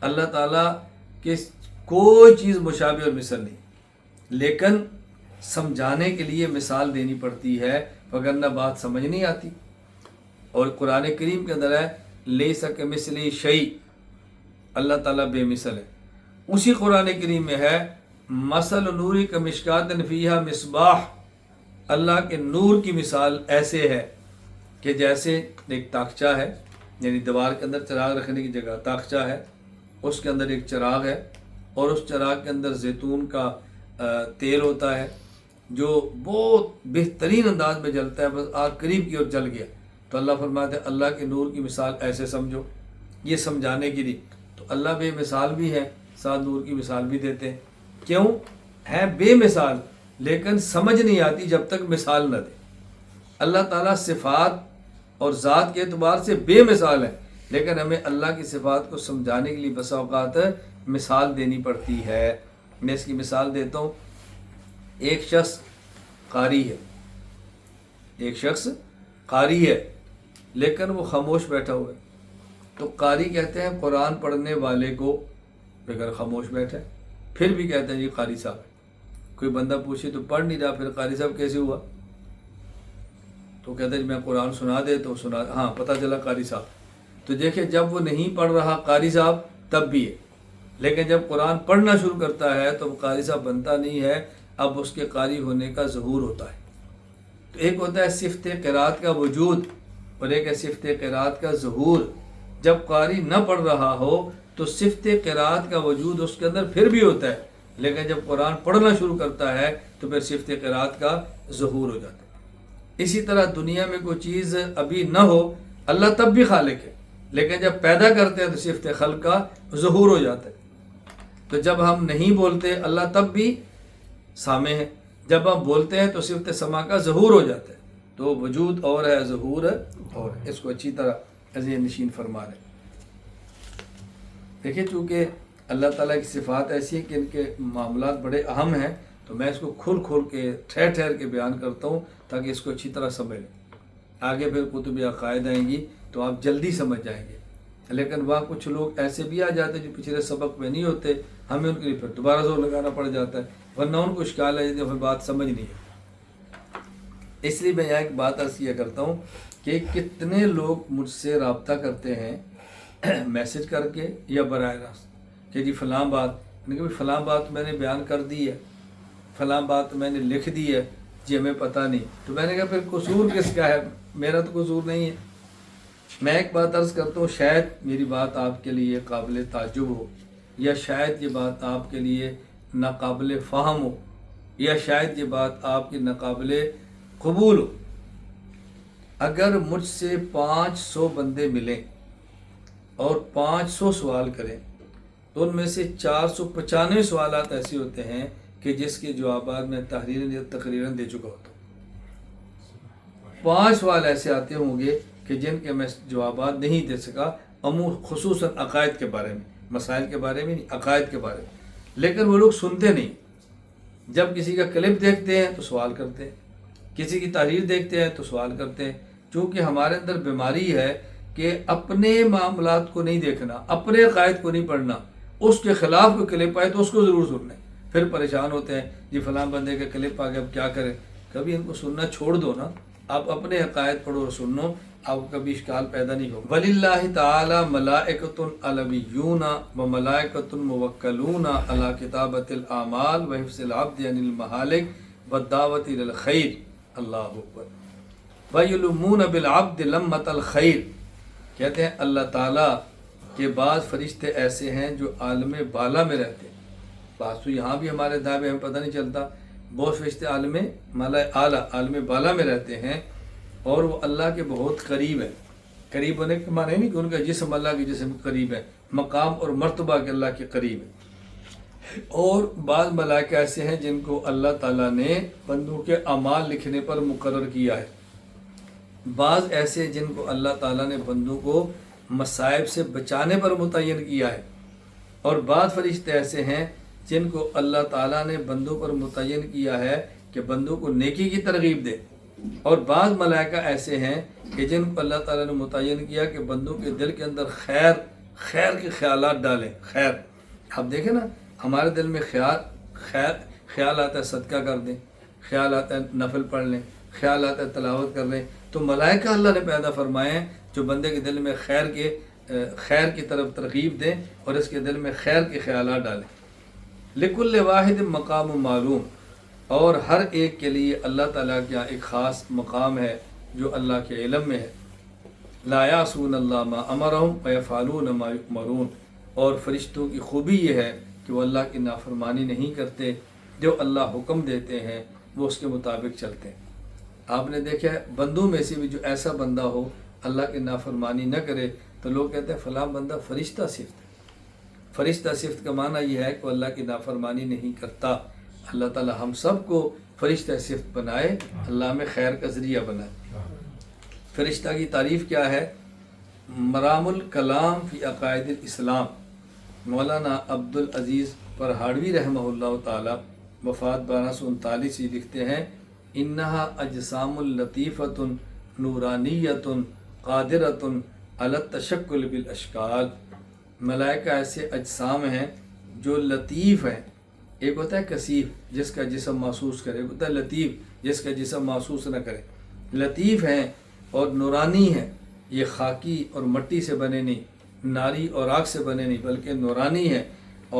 A: اللہ تعالیٰ کے کوئی چیز مشابہ اور مثل نہیں، لیکن سمجھانے کے لیے مثال دینی پڑتی ہے وگرنہ بات سمجھ نہیں آتی. اور قرآن کریم کے اندر ہے لیس کمثلہ شیء، اللہ تعالیٰ بے مثل ہے. اسی قرآن کریم میں ہے مثل نوری کمشکات فیہا مصباح، اللہ کے نور کی مثال ایسے ہے کہ جیسے ایک تاخچہ ہے، یعنی دیوار کے اندر چراغ رکھنے کی جگہ تاخچہ ہے، اس کے اندر ایک چراغ ہے، اور اس چراغ کے اندر زیتون کا تیل ہوتا ہے جو بہت بہترین انداز میں جلتا ہے، بس آگ قریب کی اور جل گیا. تو اللہ فرماتے ہیں اللہ کے نور کی مثال ایسے سمجھو، یہ سمجھانے کے لیے. تو اللہ بے مثال بھی ہے، ساتھ نور کی مثال بھی دیتے ہیں. کیوں ہے بے مثال؟ لیکن سمجھ نہیں آتی جب تک مثال نہ دے. اللہ تعالیٰ صفات اور ذات کے اعتبار سے بے مثال ہے، لیکن ہمیں اللہ کی صفات کو سمجھانے کے لیے بسا اوقات مثال دینی پڑتی ہے. میں اس کی مثال دیتا ہوں. ایک شخص قاری ہے، ایک شخص قاری ہے لیکن وہ خاموش بیٹھا ہوا ہے. تو قاری کہتے ہیں قرآن پڑھنے والے کو، بغیر خاموش بیٹھا ہے، پھر بھی کہتے ہیں جی قاری صاحب ہے. کوئی بندہ پوچھے تو پڑھ نہیں رہا، پھر قاری صاحب کیسے ہوا؟ تو کہتا ہے جی میں قرآن سنا دے تو سنا، ہاں پتہ چلا قاری صاحب. تو دیکھیں جب وہ نہیں پڑھ رہا قاری صاحب تب بھی ہے، لیکن جب قرآن پڑھنا شروع کرتا ہے تو وہ قاری صاحب بنتا نہیں ہے، اب اس کے قاری ہونے کا ظہور ہوتا ہے. تو ایک ہوتا ہے صفت قرات کا وجود اور ایک ہے صفت قرات کا ظہور. جب قاری نہ پڑھ رہا ہو تو صفت قرات کا وجود اس کے اندر پھر بھی ہوتا ہے، لیکن جب قرآن پڑھنا شروع کرتا ہے تو پھر صفت قرات کا ظہور ہو جاتا ہے. اسی طرح دنیا میں کوئی چیز ابھی نہ ہو، اللہ تب بھی خالق ہے، لیکن جب پیدا کرتے ہیں تو صفت خلق کا ظہور ہو جاتا ہے. تو جب ہم نہیں بولتے اللہ تب بھی سامع ہے، جب ہم بولتے ہیں تو صفت سما کا ظہور ہو جاتا ہے. تو وجود اور ہے، ظہور اور ہے. اس کو اچھی طرح ذہن نشین فرما رہے. دیکھیں چونکہ اللہ تعالیٰ کی صفات ایسی ہیں کہ ان کے معاملات بڑے اہم ہیں، تو میں اس کو کھل کے ٹھہر ٹھہر کے بیان کرتا ہوں تاکہ اس کو اچھی طرح سمجھ لیں. آگے پھر کتب عقائد آئیں گی تو آپ جلدی سمجھ جائیں گے. لیکن وہاں کچھ لوگ ایسے بھی آ جاتے ہیں جو پچھلے سبق میں نہیں ہوتے، ہمیں ان کے لیے پھر دوبارہ زور لگانا پڑ جاتا ہے، ورنہ ان کو اشکال ہے جیسے پھر بات سمجھ نہیں ہے. اس لیے میں یہاں ایک بات عرض کیا کرتا ہوں کہ کتنے لوگ مجھ سے رابطہ کرتے ہیں میسج کر کے یا براہ راست کہ جی فلاں بات، کہ فلاں بات میں نے بیان کر دی ہے، فلاں بات میں نے لکھ دی ہے، جی ہمیں پتہ نہیں. تو میں نے کہا پھر قصور کس کا ہے؟ میرا تو قصور نہیں ہے. میں ایک بات عرض کرتا ہوں، شاید میری بات آپ کے لیے قابل تعجب ہو، یا شاید یہ بات آپ کے لیے ناقابل فہم ہو، یا شاید یہ بات آپ کی ناقابل قبول ہو. اگر مجھ سے 500 بندے ملیں اور 500 سوال کریں تو ان میں سے 495 سوالات ایسے ہوتے ہیں کہ جس کے جوابات میں تقریراً دے چکا ہوتا ہوں. 5 سوال ایسے آتے ہوں گے کہ جن کے میں جوابات نہیں دے سکا، خصوصاً عقائد کے بارے میں، مسائل کے بارے میں نہیں، عقائد کے بارے میں، لیکن وہ لوگ سنتے نہیں۔ جب کسی کا کلپ دیکھتے ہیں تو سوال کرتے ہیں، کسی کی تحریر دیکھتے ہیں تو سوال کرتے ہیں، چونکہ ہمارے اندر بیماری ہے کہ اپنے معاملات کو نہیں دیکھنا، اپنے عقائد کو نہیں پڑھنا، اس کے خلاف کوئی کلپ آئے تو اس کو ضرور سننا ہے، پھر پریشان ہوتے ہیں جی فلاں بندے کا کلپ آ گیا اب کیا کریں۔ کبھی ان کو سننا چھوڑ دو نا، آپ اپنے عقائد پڑھو اور سنو، آپ کو کبھی اشکال پیدا نہیں ہوگا۔ وَلِلَّهِ تَعَالَى مَلَائِكَةٌ عَلَوِيُّونَ وَمَلَائِكَةٌ مُوَكَّلُونَ عَلَى كِتَابَةِ الْأَعْمَالِ وَحِفْظِ الْعَبْدِ عَنِ الْمَهَالِكِ وَالدَّعْوَةِ إِلَى الْخَيْرِ۔ اللہ اکبر۔ وَيُلُمُّونَ بِالْعَبْدِ لَمَّةَ الْخَيْرِ، کہتے ہیں اللہ تعالیٰ کے بعض فرشتے ایسے ہیں جو عالم بالا میں رہتے ہیں، بعض تو یہاں بھی ہمارے دعوے ہمیں پتہ نہیں چلتا، بہت فرشتے عالم مالا اعلیٰ عالم بالا میں رہتے ہیں اور وہ اللہ کے بہت قریب ہیں۔ قریب ہونے کے معنی نہیں کہ ان کا جسم اللہ کے جسم کے قریب ہے، مقام اور مرتبہ کے اللہ کے قریب ہے۔ اور بعض ملائکہ ایسے ہیں جن کو اللہ تعالیٰ نے بندوں کے اعمال لکھنے پر مقرر کیا ہے، بعض ایسے جن کو اللہ تعالیٰ نے بندوں کو مصائب سے بچانے پر متعین کیا ہے، اور بعض فرشتے ایسے ہیں جن کو اللہ تعالیٰ نے بندوں پر متعین کیا ہے کہ بندوں کو نیکی کی ترغیب دے، اور بعض ملائکہ ایسے ہیں کہ جن کو اللہ تعالیٰ نے متعین کیا کہ بندوں کے دل کے اندر خیر کے خیالات ڈالیں۔ خیر، آپ دیکھیں نا ہمارے دل میں خیال آتا ہے صدقہ کر دیں، خیال آتا ہے نفل پڑھ لیں، خیال آتا ہے تلاوت کر لیں، تو ملائکہ اللہ نے پیدا فرمائے ہیں جو بندے کے دل میں خیر کی طرف ترغیب دیں اور اس کے دل میں خیر کے خیالات ڈالیں۔ لِكُلِّ وَاحِدٍ مقام معلوم، اور ہر ایک کے لیے اللہ تعالیٰ کا ایک خاص مقام ہے جو اللہ کے علم میں ہے۔ لا یعصون اللہ ما امرہم ویفعلون ما یؤمرون، اور فرشتوں کی خوبی یہ ہے کہ وہ اللہ کی نافرمانی نہیں کرتے، جو اللہ حکم دیتے ہیں وہ اس کے مطابق چلتے ہیں۔ آپ نے دیکھا ہے بندوں میں سے بھی جو ایسا بندہ ہو اللہ کی نافرمانی نہ کرے تو لوگ کہتے ہیں فلاں بندہ فرشتہ صفت ہے۔ فرشتہ صفت کا معنی یہ ہے کہ وہ اللہ کی نافرمانی نہیں کرتا۔ اللہ تعالی ہم سب کو فرشتہ صفت بنائے، اللہ میں خیر کا ذریعہ بنائے۔ فرشتہ کی تعریف کیا ہے؟ مرام الکلام فی عقائد الاسلام، مولانا عبدالعزیز پرہاڑوی رحمہ اللہ تعالی وفات 1239 لکھتے ہیں انہا اجسام اللطیفۃ نورانیۃ قادرۃ علی التشکل بالاشکال، ملائکہ ایسے اجسام ہیں جو لطیف ہیں، ایک ہوتا ہے کثیف جس کا جسم محسوس کرے، ایک ہوتا ہے لطیف جس کا جسم محسوس نہ کرے، لطیف ہیں اور نورانی ہیں، یہ خاکی اور مٹی سے بنے نہیں، ناری اور آگ سے بنے نہیں، بلکہ نورانی ہیں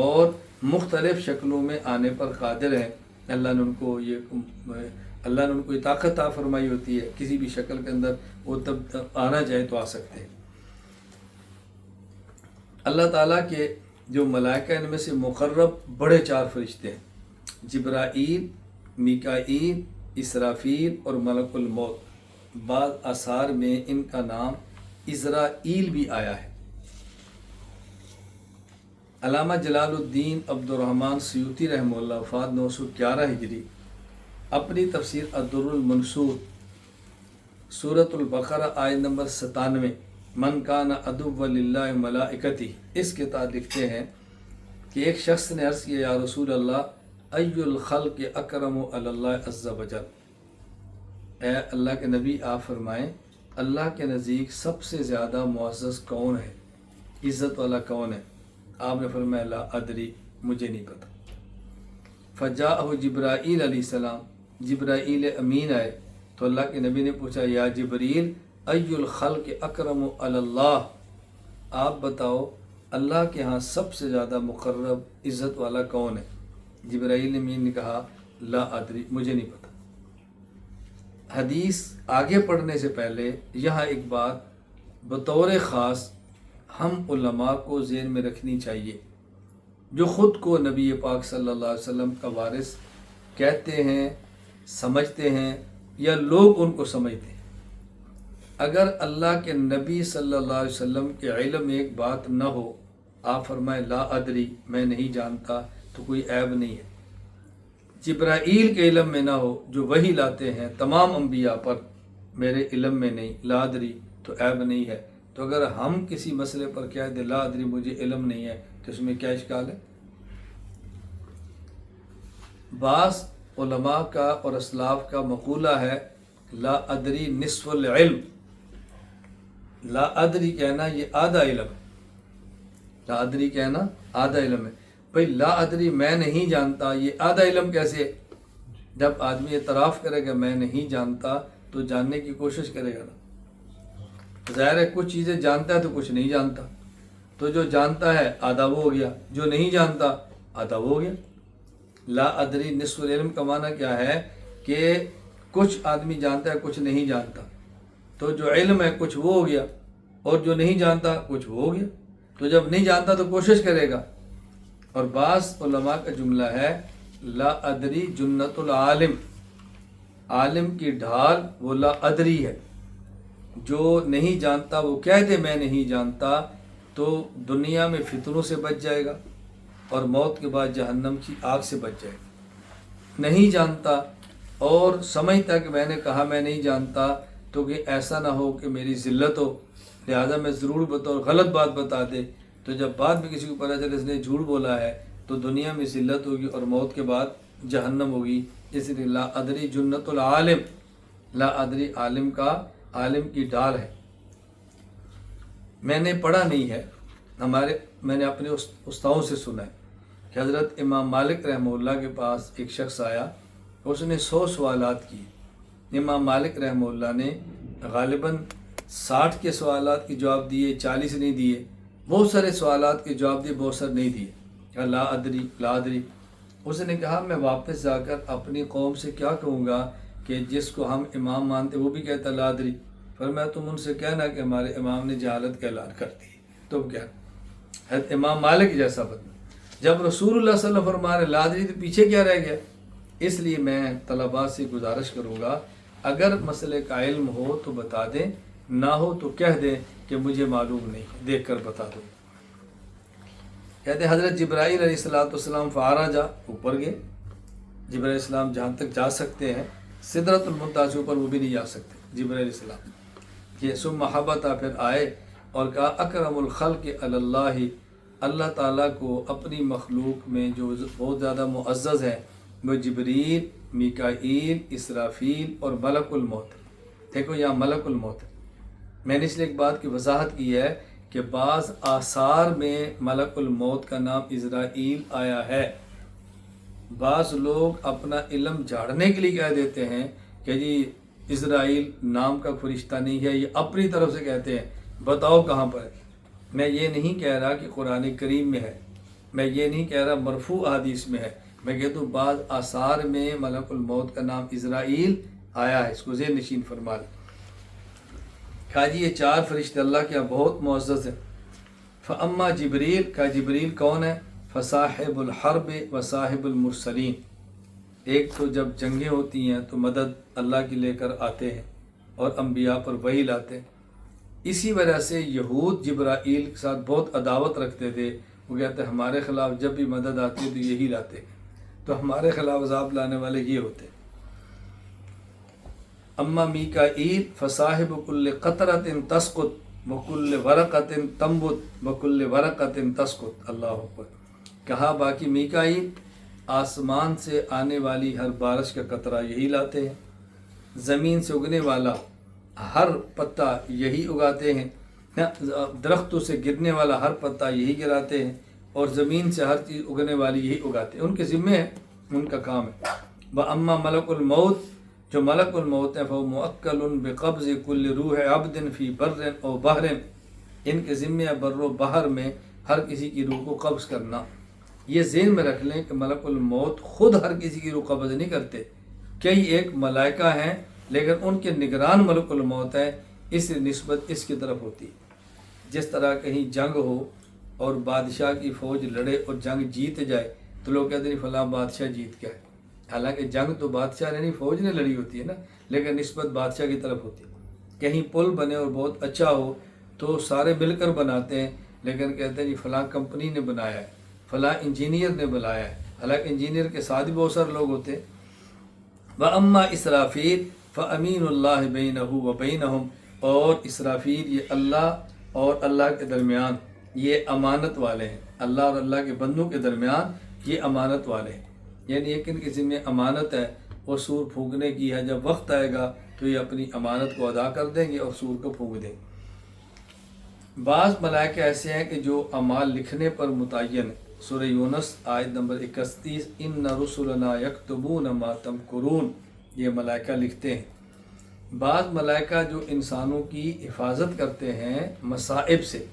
A: اور مختلف شکلوں میں آنے پر قادر ہیں۔ اللہ نے ان کو یہ طاقت عطا فرمائی ہوتی ہے، کسی بھی شکل کے اندر وہ تب آنا چاہے تو آ سکتے ہیں۔ اللہ تعالیٰ کے جو ملائکہ ان میں سے مقرب بڑے 4 فرشتے ہیں، جبرائیل، میکائیل، اسرافیل اور ملک الموت۔ بعض آثار میں ان کا نام اسرائیل بھی آیا ہے۔ علامہ جلال الدین عبد الرحمن سیوطی رحمہ اللہ وفات 911 ہجری اپنی تفسیر الدر المنصور سورۃ البقرہ آیت نمبر 97 من کان عدوا للہ ملائکتی، اس کے تحت لکھتے ہیں کہ ایک شخص نے عرض کیا یا رسول اللہ ای الخلق اکرم علی اللہ عز وجل، اے اللہ کے نبی آپ فرمائیں اللہ کے نزدیک سب سے زیادہ معزز کون ہے، عزت والا کون ہے؟ آپ نے فرمایا لا ادری، مجھے نہیں پتہ۔ فجاءہ جبرائیل علیہ السلام، جبرائیل امین آئے تو اللہ کے نبی نے پوچھا یا جبریل ای الخلق اکرم علی اللہ، آپ بتاؤ اللہ کے ہاں سب سے زیادہ مقرب عزت والا کون ہے؟ جبرائیل امین نے کہا لا ادری، مجھے نہیں پتہ۔ حدیث آگے پڑھنے سے پہلے یہاں ایک بات بطور خاص ہم علماء کو ذہن میں رکھنی چاہیے، جو خود کو نبی پاک صلی اللہ علیہ وسلم کا وارث کہتے ہیں، سمجھتے ہیں یا لوگ ان کو سمجھتے ہیں، اگر اللہ کے نبی صلی اللہ علیہ وسلم کے علم میں ایک بات نہ ہو، آپ فرمائیں لا ادری، میں نہیں جانتا، تو کوئی عیب نہیں ہے۔ جبرائیل کے علم میں نہ ہو جو وحی لاتے ہیں تمام انبیاء پر، میرے علم میں نہیں، لا ادری تو عیب نہیں ہے۔ تو اگر ہم کسی مسئلے پر کہہ دیں لا ادری مجھے علم نہیں ہے تو اس میں کیا اشکال ہے؟ بعض علماء کا اور اسلاف کا مقولہ ہے لا ادری نصف العلم، لا ادری کہنا یہ آدھا علم ہے، لا ادری کہنا آدھا علم ہے۔ بھئی لا ادری میں نہیں جانتا یہ آدھا علم کیسے ہے؟ جب آدمی اعتراف کرے گا میں نہیں جانتا تو جاننے کی کوشش کرے گا نا۔ ظاہر ہے کچھ چیزیں جانتا ہے تو کچھ نہیں جانتا، تو جو جانتا ہے آدھا وہ ہو گیا، جو نہیں جانتا آدھا وہ ہو گیا۔ لا ادری نصف العلم کا معنی کیا ہے کہ کچھ آدمی جانتا ہے کچھ نہیں جانتا، تو جو علم ہے کچھ وہ ہو گیا اور جو نہیں جانتا کچھ وہ ہو گیا۔ تو جب نہیں جانتا تو کوشش کرے گا۔ اور بعض علماء کا جملہ ہے لا ادری جنت العالم، عالم کی ڈھال وہ لا ادری ہے، جو نہیں جانتا وہ کہہ دے میں نہیں جانتا تو دنیا میں فتنوں سے بچ جائے گا اور موت کے بعد جہنم کی آگ سے بچ جائے گا۔ نہیں جانتا اور سمجھتا کہ میں نے کہا میں نہیں جانتا تو کہ ایسا نہ ہو کہ میری ذلت ہو، لہذا میں ضرور بطور غلط بات بتا دے، تو جب بعد میں کسی کو پتہ چلے اس نے جھوٹ بولا ہے تو دنیا میں ذلت ہوگی اور موت کے بعد جہنم ہوگی۔ اس لیے لا ادری جنت العالم، لا ادری عالم کا، عالم کی ڈال ہے۔ میں نے پڑھا نہیں ہے، میں نے اپنے استاذوں سے سنا ہے کہ حضرت امام مالک رحمہ اللہ کے پاس ایک شخص آیا، اس نے 100 سوالات کیے۔ امام مالک رحمہ اللہ نے غالباً 60 کے سوالات کے جواب دیے، 40 نہیں دیے، بہت سارے سوالات کے جواب دیے، بہت سارے نہیں دیے۔ کہا لا ادری لا ادری۔ اس نے کہا میں واپس جا کر اپنی قوم سے کیا کہوں گا کہ جس کو ہم امام مانتے وہ بھی کہتا لا ادری؟ فرمایا تم ان سے کہنا کہ ہمارے امام نے جہالت کا اعلان کر دی، تم کیا حضرت امام مالک جیسا بندہ جب رسول اللہ صلی اللہ علیہ وسلم فرما رہے لا ادری تو پیچھے کیا رہ گیا؟ اس لیے میں طلباء سے گزارش کروں گا اگر مسئلے کا علم ہو تو بتا دیں، نہ ہو تو کہہ دیں کہ مجھے معلوم نہیں، دیکھ کر بتا دو۔ کہتے ہیں حضرت جبرائیل علیہ السلام فعرجا، اوپر گئے، جبرائیل علیہ السلام جہاں تک جا سکتے ہیں سدرۃ المنتہا سے اوپر وہ بھی نہیں جا سکتے جبرائیل علیہ السلام۔ یہ ثم حبطا، پھر آئے اور کہا اکرم الخلق علی اللہ، اللہ تعالیٰ کو اپنی مخلوق میں جو بہت زیادہ معزز ہے وہ جبریل، میکائیل، اسرافیل اور ملک الموت۔ دیکھو یہاں ملک الموت ہے۔ میں نے اس لیے ایک بات کی وضاحت کی ہے کہ بعض آثار میں ملک الموت کا نام عزرائیل آیا ہے۔ بعض لوگ اپنا علم جھاڑنے کے لیے کہہ دیتے ہیں کہ جی عزرائیل نام کا فرشتہ نہیں ہے، یہ اپنی طرف سے کہتے ہیں، بتاؤ کہاں پر ہے۔ میں یہ نہیں کہہ رہا کہ قرآن کریم میں ہے، میں یہ نہیں کہہ رہا مرفوع حدیث میں ہے، میں کہتا ہوں بعض آثار میں ملک الموت کا نام عزرائیل آیا ہے، اس کو ذہن نشین فرما لیں۔ کہا جی یہ 4 فرشتے اللہ کے یہاں بہت معزز ہیں۔ فاما جبریل، کہا جبریل کون ہے؟ فصاحب الحرب و صاحب المرسلین، ایک تو جب جنگیں ہوتی ہیں تو مدد اللہ کی لے کر آتے ہیں اور انبیاء پر وحی لاتے ہیں۔ اسی وجہ سے یہود جبرائیل کے ساتھ بہت عداوت رکھتے تھے، وہ کہتے ہیں ہمارے خلاف جب بھی مدد آتی ہے تو یہی لاتے ہیں، تو ہمارے خلاف عذاب لانے والے یہ ہوتے ہیں۔ اما میکائیل فصاحب کل قطرۃ تسقط وکل ورقۃ تنبت وکل ورقۃ تسقط، اللہ اکبر۔ کہا باقی میکائیل آسمان سے آنے والی ہر بارش کا قطرہ یہی لاتے ہیں، زمین سے اگنے والا ہر پتا یہی اگاتے ہیں، درختوں سے گرنے والا ہر پتا یہی گراتے ہیں، اور زمین سے ہر چیز اگنے والی یہی اگاتے ہیں، ان کے ذمے ہے، ان کا کام ہے۔ وَأَمَّا مَلَكُ الْمَوْتِ، جو ملک الموت ہے فَهُوَ مُؤَكَّلٌ بِقَبْضِ كُلِّ رُوحِ عَبْدٍ فِي بَرٍّ أَوْ بَحْرٍ، ان کے ذمے ہے بر و بحر میں ہر کسی کی روح کو قبض کرنا۔ یہ ذہن میں رکھ لیں کہ ملک الموت خود ہر کسی کی روح قبض نہیں کرتے، کئی ایک ملائکہ ہیں لیکن ان کے نگران ملک الموت ہے، اس نسبت اس کی طرف ہوتی ہے۔ جس طرح کہیں جنگ ہو اور بادشاہ کی فوج لڑے اور جنگ جیت جائے تو لوگ کہتے ہیں فلاں بادشاہ جیت گیا ہے، حالانکہ جنگ تو بادشاہ نے نہیں فوج نے لڑی ہوتی ہے نا، لیکن نسبت بادشاہ کی طرف ہوتی ہے۔ کہیں پل بنے اور بہت اچھا ہو تو سارے مل کر بناتے ہیں، لیکن کہتے ہیں جی فلاں کمپنی نے بنایا ہے، فلاں انجینئر نے بنایا ہے، حالانکہ انجینئر کے ساتھ بھی بہت سارے لوگ ہوتے ہیں۔ وَأَمَّا اسرافیل، فَأَمِينُ اللَّهِ بَيْنَهُ وَبَيْنَهُمْ، اور اسرافیل یہ اللہ اور اللہ کے درمیان یہ امانت والے ہیں، اللہ اور اللہ کے بندوں کے درمیان یہ امانت والے ہیں، یعنی ایک ان کے ذمہ امانت ہے وہ سور پھونکنے کی ہے، جب وقت آئے گا تو یہ اپنی امانت کو ادا کر دیں گے اور سور کو پھونک دیں گے۔ بعض ملائکہ ایسے ہیں کہ جو اعمال لکھنے پر متعین ہیں۔ سورہ یونس آیت نمبر 31، ان رسلنا یکتبون ما تمکرون، یہ ملائکہ لکھتے ہیں۔ بعض ملائکہ جو انسانوں کی حفاظت کرتے ہیں مصائب سے،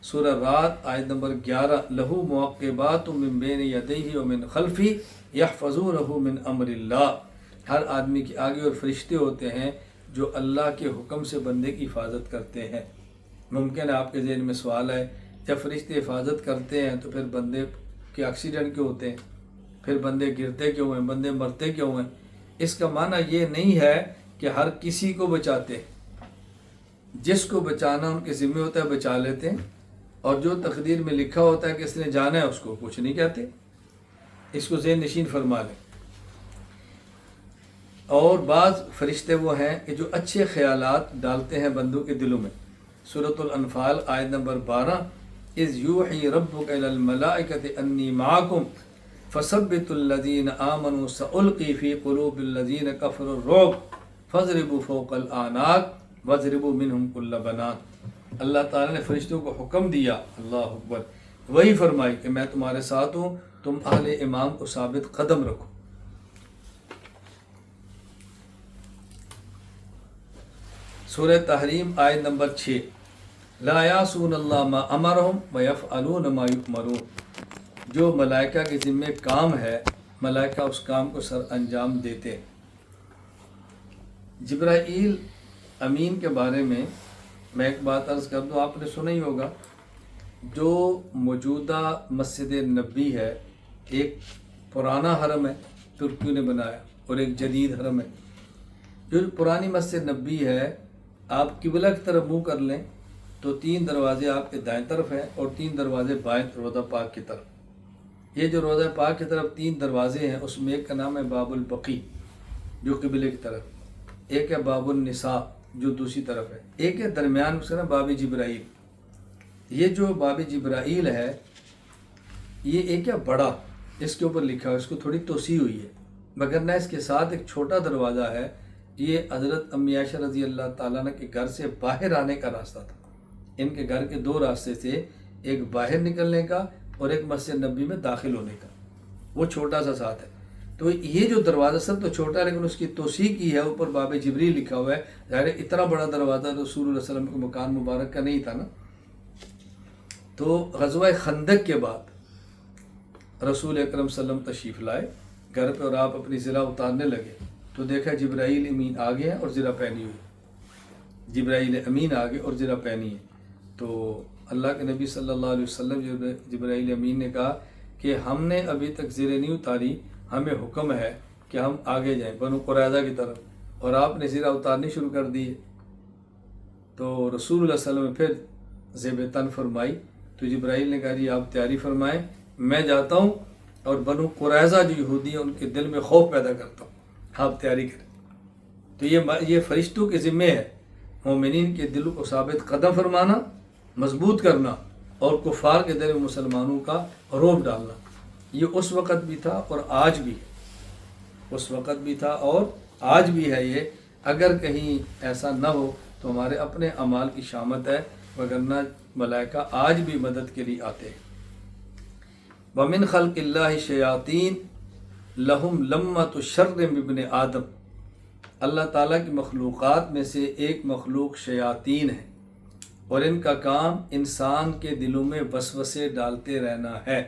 A: سورہ رعد آیت نمبر 11، لہو معقبات من بین یدیہ ومن خلفہ یحفظونہ من امر اللہ، ہر آدمی کے آگے اور فرشتے ہوتے ہیں جو اللہ کے حکم سے بندے کی حفاظت کرتے ہیں۔ ممکن ہے آپ کے ذہن میں سوال ہے، جب فرشتے حفاظت کرتے ہیں تو پھر بندے کے ایکسیڈنٹ کیوں ہوتے ہیں، پھر بندے گرتے کیوں ہیں، بندے مرتے کیوں ہیں؟ اس کا معنی یہ نہیں ہے کہ ہر کسی کو بچاتے ہیں، جس کو بچانا ان کے ذمہ ہوتا ہے بچا لیتے ہیں، اور جو تقدیر میں لکھا ہوتا ہے کہ اس نے جانا ہے اس کو کچھ نہیں کہتے۔ اس کو ذہن نشین فرما لیں۔ اور بعض فرشتے وہ ہیں کہ جو اچھے خیالات ڈالتے ہیں بندوں کے دلوں میں۔ سورۃ الانفال آیت نمبر 12، اذ یوحی ربک الی الملائکۃ انی معکم فثبتوا الذین آمنوا سألقی فی قلوب الذین کفروا الرعب فاضربوا فوق الاعناق واضربوا منہم کل بنان۔ اللہ تعالیٰ نے فرشتوں کو حکم دیا، اللہ اکبر، وہی فرمائی کہ میں تمہارے ساتھ ہوں، تم اہل ایمان کو ثابت قدم رکھو۔ سورہ تحریم آیت نمبر 6، لا یعصون اللہ ما امرہم ویفعلون ما یؤمرون، جو ملائکہ کے ذمہ کام ہے ملائکہ اس کام کو سر انجام دیتے ہیں۔ جبرائیل امین کے بارے میں ایک بات عرض کر دوں، آپ نے سنا ہی ہوگا، جو موجودہ مسجد نبی ہے، ایک پرانا حرم ہے ترکیوں نے بنایا اور ایک جدید حرم ہے۔ جو پرانی مسجد نبی ہے، آپ قبلہ کی طرف منہ کر لیں تو 3 دروازے آپ کے دائیں طرف ہیں اور 3 دروازے بائیں روضہ پاک کی طرف۔ یہ جو روضہ پاک کی طرف 3 دروازے ہیں، اس میں ایک کا نام ہے باب البقی جو قبلے کی طرف، ایک ہے باب النساء جو دوسری طرف ہے، ایک ہے درمیان اس کا نام باب جبرائیل۔ یہ جو باب جبرائیل ہے یہ ایک ہے بڑا، اس کے اوپر لکھا ہے، اس کو تھوڑی توسیع ہوئی ہے، مگر نہ اس کے ساتھ ایک چھوٹا دروازہ ہے۔ یہ حضرت امی عائشہ رضی اللہ تعالیٰ عنہ کے گھر سے باہر آنے کا راستہ تھا۔ ان کے گھر کے 2 راستے تھے، ایک باہر نکلنے کا اور ایک مسجد نبی میں داخل ہونے کا، وہ چھوٹا سا ساتھ ہے۔ تو یہ جو دروازہ سب تو چھوٹا ہے لیکن اس کی توسیع کی ہے، اوپر باب جبریل لکھا ہوا ہے، ظاہر اتنا بڑا دروازہ رسول اللہ صلی اللہ علیہ وسلم کے مکان مبارک کا نہیں تھا نا۔ تو غزوہ خندق کے بعد رسول اکرم صلی اللہ علیہ وسلم تشریف لائے گھر پہ اور آپ اپنی زرہ اتارنے لگے تو دیکھا جبرائیل امین آگے ہیں اور زرہ پہنی ہوئی، جبرائیل امین آگے اور زرہ پہنی ہے۔ تو اللہ کے نبی صلی اللہ علیہ وسلم جبرائیل امین نے کہا کہ ہم نے ابھی تک زرہ نہیں اتاری، ہمیں حکم ہے کہ ہم آگے جائیں بنو قریظہ کی طرف، اور آپ نے زرہ اتارنی شروع کر دی ہے۔ تو رسول اللہ صلی اللہ علیہ وسلم نے پھر زیب تن فرمائی تو جبرائیل نے کہا جی آپ تیاری فرمائیں، میں جاتا ہوں اور بنو قریظہ جو یہودی ہیں ان کے دل میں خوف پیدا کرتا ہوں، آپ تیاری کریں۔ تو یہ فرشتوں کے ذمے ہے مومنین کے دلوں کو ثابت قدم فرمانا، مضبوط کرنا، اور کفار کے دل میں مسلمانوں کا رعب ڈالنا۔ یہ اس وقت بھی تھا اور آج بھی ہے، اس وقت بھی تھا اور آج بھی ہے۔ یہ اگر کہیں ایسا نہ ہو تو ہمارے اپنے اعمال کی شامت ہے، وگرنہ ملائکہ آج بھی مدد کے لیے آتے ہیں۔ وَمِنْ خَلْقِ اللَّهِ شَيَاطِينَ لَهُمْ لَمَّةُ شَرٍّ بِابْنِ آدم، اللہ تعالیٰ کی مخلوقات میں سے ایک مخلوق شیاطین ہے، اور ان کا کام انسان کے دلوں میں وسوسے ڈالتے رہنا ہے۔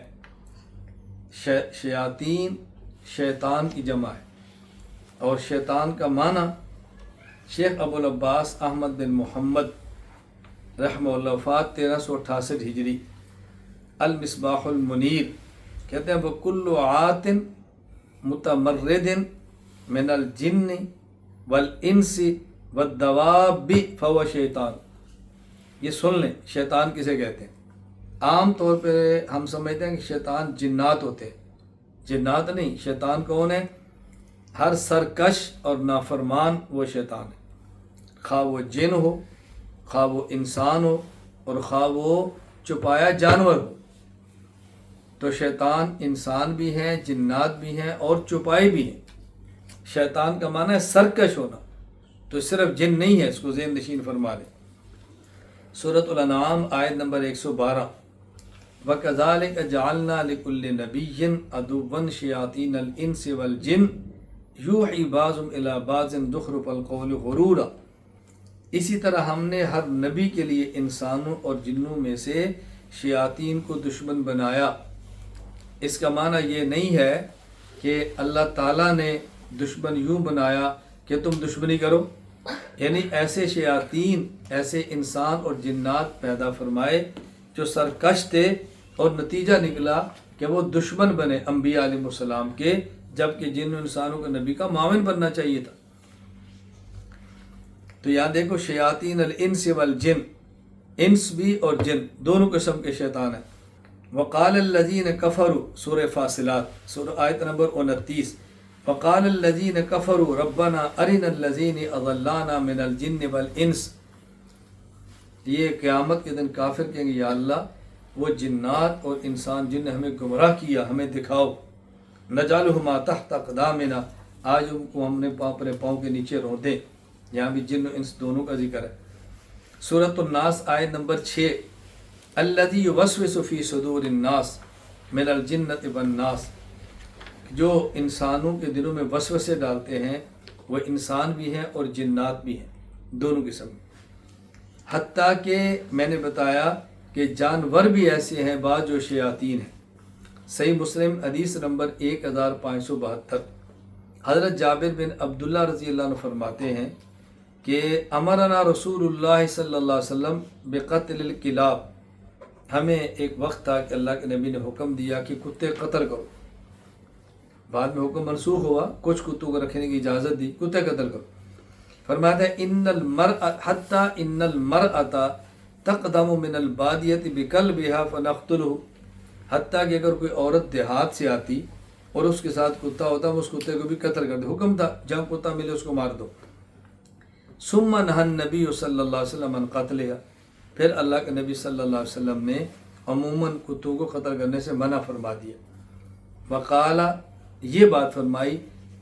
A: شیاطین شیطان کی جمع ہے، اور شیطان کا معنی شیخ ابو العباس احمد بن محمد رحمہ اللہ وفات 1368 ہجری، المصباح المنیر کہتے ہیں وَكُلُّ عَاتٍ مُتَمَرِّدٍ مِنَ الْجِنِّ وَالْإِنسِ وَالدَّوَابِّ فَهُوَ شیطان۔ یہ سن لیں شیطان کسے کہتے ہیں۔ عام طور پہ ہم سمجھتے ہیں کہ شیطان جنات ہوتے ہیں، جنات نہیں، شیطان کون ہے؟ ہر سرکش اور نافرمان وہ شیطان ہے، خواہ وہ جن ہو، خواہ وہ انسان ہو، اور خواہ وہ چھپایا جانور ہو۔ تو شیطان انسان بھی ہیں، جنات بھی ہیں اور چھپائے بھی ہیں۔ شیطان کا معنی ہے سرکش ہونا، تو صرف جن نہیں ہے، اس کو ذہن نشین فرما لیں۔ سورۃ الانعام آیت نمبر 112، وَكَذَلِكَ جَعَلْنَا لِكُلِّ نَبِيٍّ عَدُوًّا شَيَاطِينَ الْإِنسِ وَالْجِنِّ یوحی بعضهم الی بعض زخرف القول غرورا۔ اسی طرح ہم نے ہر نبی کے لیے انسانوں اور جنوں میں سے شیاطین کو دشمن بنایا۔ اس کا معنی یہ نہیں ہے کہ اللہ تعالیٰ نے دشمن یوں بنایا کہ تم دشمنی کرو، یعنی ایسے شیاطین، ایسے انسان اور جنات پیدا فرمائے جو سرکش تھے، اور نتیجہ نکلا کہ وہ دشمن بنے انبیاء علیہ السلام کے، جبکہ جن انسانوں کے نبی کا معاون بننا چاہیے تھا۔ تو یہاں دیکھو شیاطین الانس والجن، انس بھی اور جن دونوں قسم کے شیطان ہیں۔ وقال الذین کفروا، سورہ فاصلات، سورہ آیت نمبر 29، وقال الذین کفروا ربنا ارنا الذین اضلانا من الجن والانس۔ یہ قیامت کے دن کافر کہیں گے یا اللہ وہ جنات اور انسان جن نے ہمیں گمراہ کیا ہمیں دکھاؤ، نجعلہما تحت اقدامنا، آج ان کو ہم نے اپنے پاؤں کے نیچے رو دیں۔ یہاں بھی جن و انس دونوں کا ذکر ہے۔ سورۃ الناس آیت نمبر 6، الذی یوسوس فی صدور الناس من الجنۃ والناس، جو انسانوں کے دلوں میں وسوسے ڈالتے ہیں وہ انسان بھی ہیں اور جنات بھی ہیں، دونوں قسم۔ حتیٰ کہ میں نے بتایا کہ جانور بھی ایسے ہیں بعض جو شیاطین ہیں۔ صحیح مسلم حدیث نمبر 1572، حضرت جابر بن عبداللہ رضی اللہ عنہ فرماتے ہیں کہ امرنا رسول اللہ صلی اللہ علیہ وسلم بقتل الکلاب، ہمیں ایک وقت تھا کہ اللہ کے نبی نے حکم دیا کہ کتے قتل کرو، بعد میں حکم منسوخ ہوا، کچھ کتوں کو رکھنے کی اجازت دی، کتے قتل کرو۔ فرماتا ہے ان المرأة حتیٰ ان المرأة تقدم من البادیۃ بکلبها فنقتلہ، حتیٰ کہ اگر کوئی عورت دیہات سے آتی اور اس کے ساتھ کتا ہوتا ہم اس کتے کو بھی قتل کر دیں، حکم تھا جہاں کتا ملے اس کو مار دو۔ ثم نہى النبی صلی اللہ علیہ وسلم عن قتلها، پھر اللہ کے نبی صلی اللہ علیہ وسلم نے عموماً کتوں کو قتل کرنے سے منع فرما دیا۔ وقال، یہ بات فرمائی،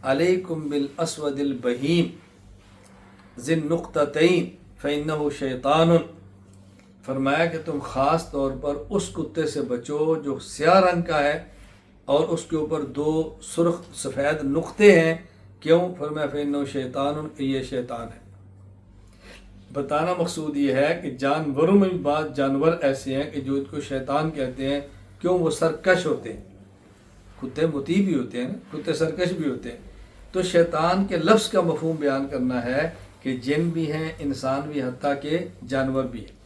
A: علیکم بالاسود البہیم ذی النقطتین فانہ شیطان، فرمایا کہ تم خاص طور پر اس کتے سے بچو جو سیاہ رنگ کا ہے اور اس کے اوپر 2 سرخ سفید نقطے ہیں۔ کیوں؟ فرمایا فإنہ شیطان، کہ یہ شیطان ہے۔ بتانا مقصود یہ ہے کہ جانوروں میں بعض جانور ایسے ہیں کہ جو ان کو شیطان کہتے ہیں، کیوں؟ وہ سرکش ہوتے ہیں۔ کتے مطیع بھی ہوتے ہیں، کتے سرکش بھی ہوتے ہیں۔ تو شیطان کے لفظ کا مفہوم بیان کرنا ہے کہ جن بھی ہیں، انسان بھی، حتیٰ کہ جانور بھی ہیں۔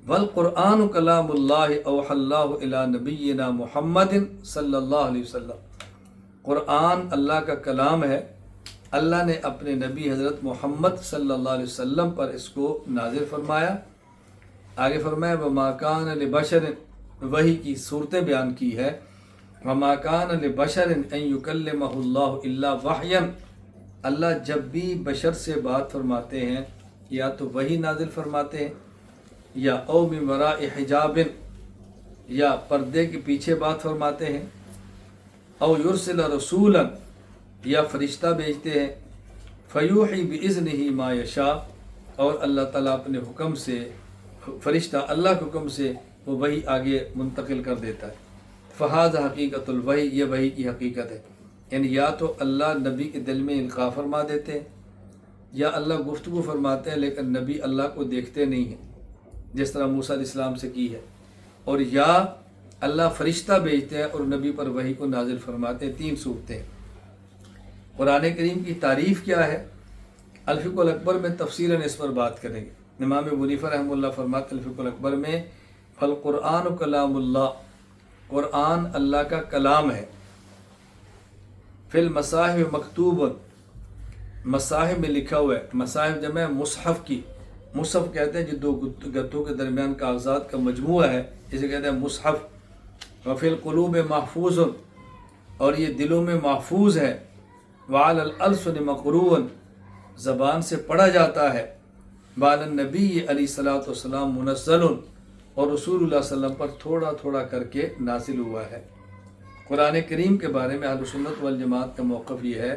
A: والقرآن کلام اللہ اوحی اللہ الی نبینا محمد صلی اللہ علیہ وسلم، قرآن اللہ کا کلام ہے، اللہ نے اپنے نبی حضرت محمد صلی اللہ علیہ وسلم پر اس کو نازل فرمایا۔ آگے فرمایا وما کان لبشر، وحی کی صورتیں بیان کی ہے، وما کان لبشر ان یکلمہ اللہ الا وحیا، اللہ جب بھی بشر سے بات فرماتے ہیں یا تو وحی نازل فرماتے ہیں، یا او من وراء حجاب، یا پردے کے پیچھے بات فرماتے ہیں، او یرسل رسولا، یا فرشتہ بھیجتے ہیں، فیوحی باذنہ ما یشاء، اور اللہ تعالیٰ اپنے حکم سے، فرشتہ اللہ کے حکم سے وہ وحی آگے منتقل کر دیتا ہے۔ فہذا حقیقت الوحی، یہ وحی کی حقیقت ہے، یعنی یا تو اللہ نبی کے دل میں القاء فرما دیتے ہیں، یا اللہ گفتگو فرماتے ہیں لیکن نبی اللہ کو دیکھتے نہیں ہیں، جس طرح موسیٰ علیہ السلام سے کی ہے، اور یا اللہ فرشتہ بھیجتے ہیں اور نبی پر وحی کو نازل فرماتے ہیں۔ 3 صورتیں۔ قرآن کریم کی تعریف کیا ہے؟ الفقہ الاکبر میں تفصیلاً اس پر بات کریں گے۔ امام ابو حنیفہ رحمہ اللہ فرماتے الفقہ الاکبر میں، فالقرآن کلام اللہ، قرآن اللہ کا کلام ہے، فی المصاحف مکتوب، مصاحف میں لکھا ہوا ہے، مصاحف جمع ہے مصحف کی، مصحف کہتے ہیں جو 2 گتھوں کے درمیان کاغذات کا مجموعہ ہے، اسے کہتے ہیں مصحف۔ وفی القلوب محفوظ، اور یہ دلوں میں محفوظ ہے، وعلی الألسن مقرون، زبان سے پڑھا جاتا ہے، وعلی النبی علیہ الصلوۃ والسلام منزل، اور رسول اللہ صلی اللہ علیہ وسلم پر تھوڑا تھوڑا کر کے نازل ہوا ہے۔ قرآن کریم کے بارے میں اہل سنت والجماعت کا موقف یہ ہے،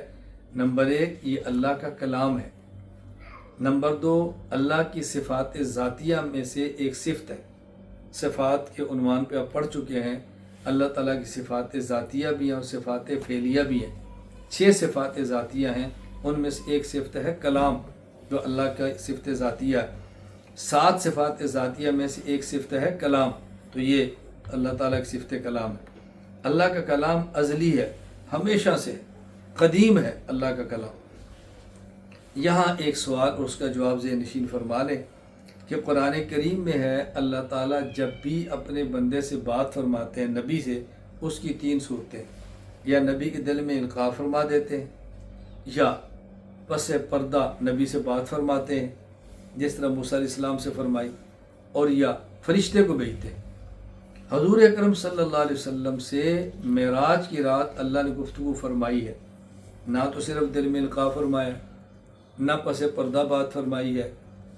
A: نمبر 1 یہ اللہ کا کلام ہے، نمبر 2 اللہ کی صفات ذاتیہ میں سے ایک صفت ہے۔ صفات کے عنوان پہ آپ پڑھ چکے ہیں، اللہ تعالیٰ کی صفات ذاتیہ بھی ہیں اور صفات فعلیہ بھی ہیں۔ 6 صفات ذاتیہ ہیں، ان میں سے ایک صفت ہے کلام جو اللہ کا صفت ذاتیہ ہے۔ 7 صفات ذاتیہ میں سے ایک صفت ہے کلام، تو یہ اللہ تعالیٰ کی صفت کلام ہے۔ اللہ کا کلام ازلی ہے، ہمیشہ سے قدیم ہے اللہ کا کلام۔ یہاں ایک سوال اور اس کا جواب ذہن نشین فرما لیں کہ قرآن کریم میں ہے اللہ تعالیٰ جب بھی اپنے بندے سے بات فرماتے ہیں نبی سے، اس کی 3 صورتیں، یا نبی کے دل میں القاء فرما دیتے ہیں، یا پس پردہ نبی سے بات فرماتے ہیں جس طرح موسیٰ علیہ السلام سے فرمائی، اور یا فرشتے کو بھیجتے ہیں۔ حضور اکرم صلی اللہ علیہ وسلم سے معراج کی رات اللہ نے گفتگو فرمائی ہے، نہ تو صرف دل میں القاء فرمایا، نہ پس پردہ بات فرمائی ہے،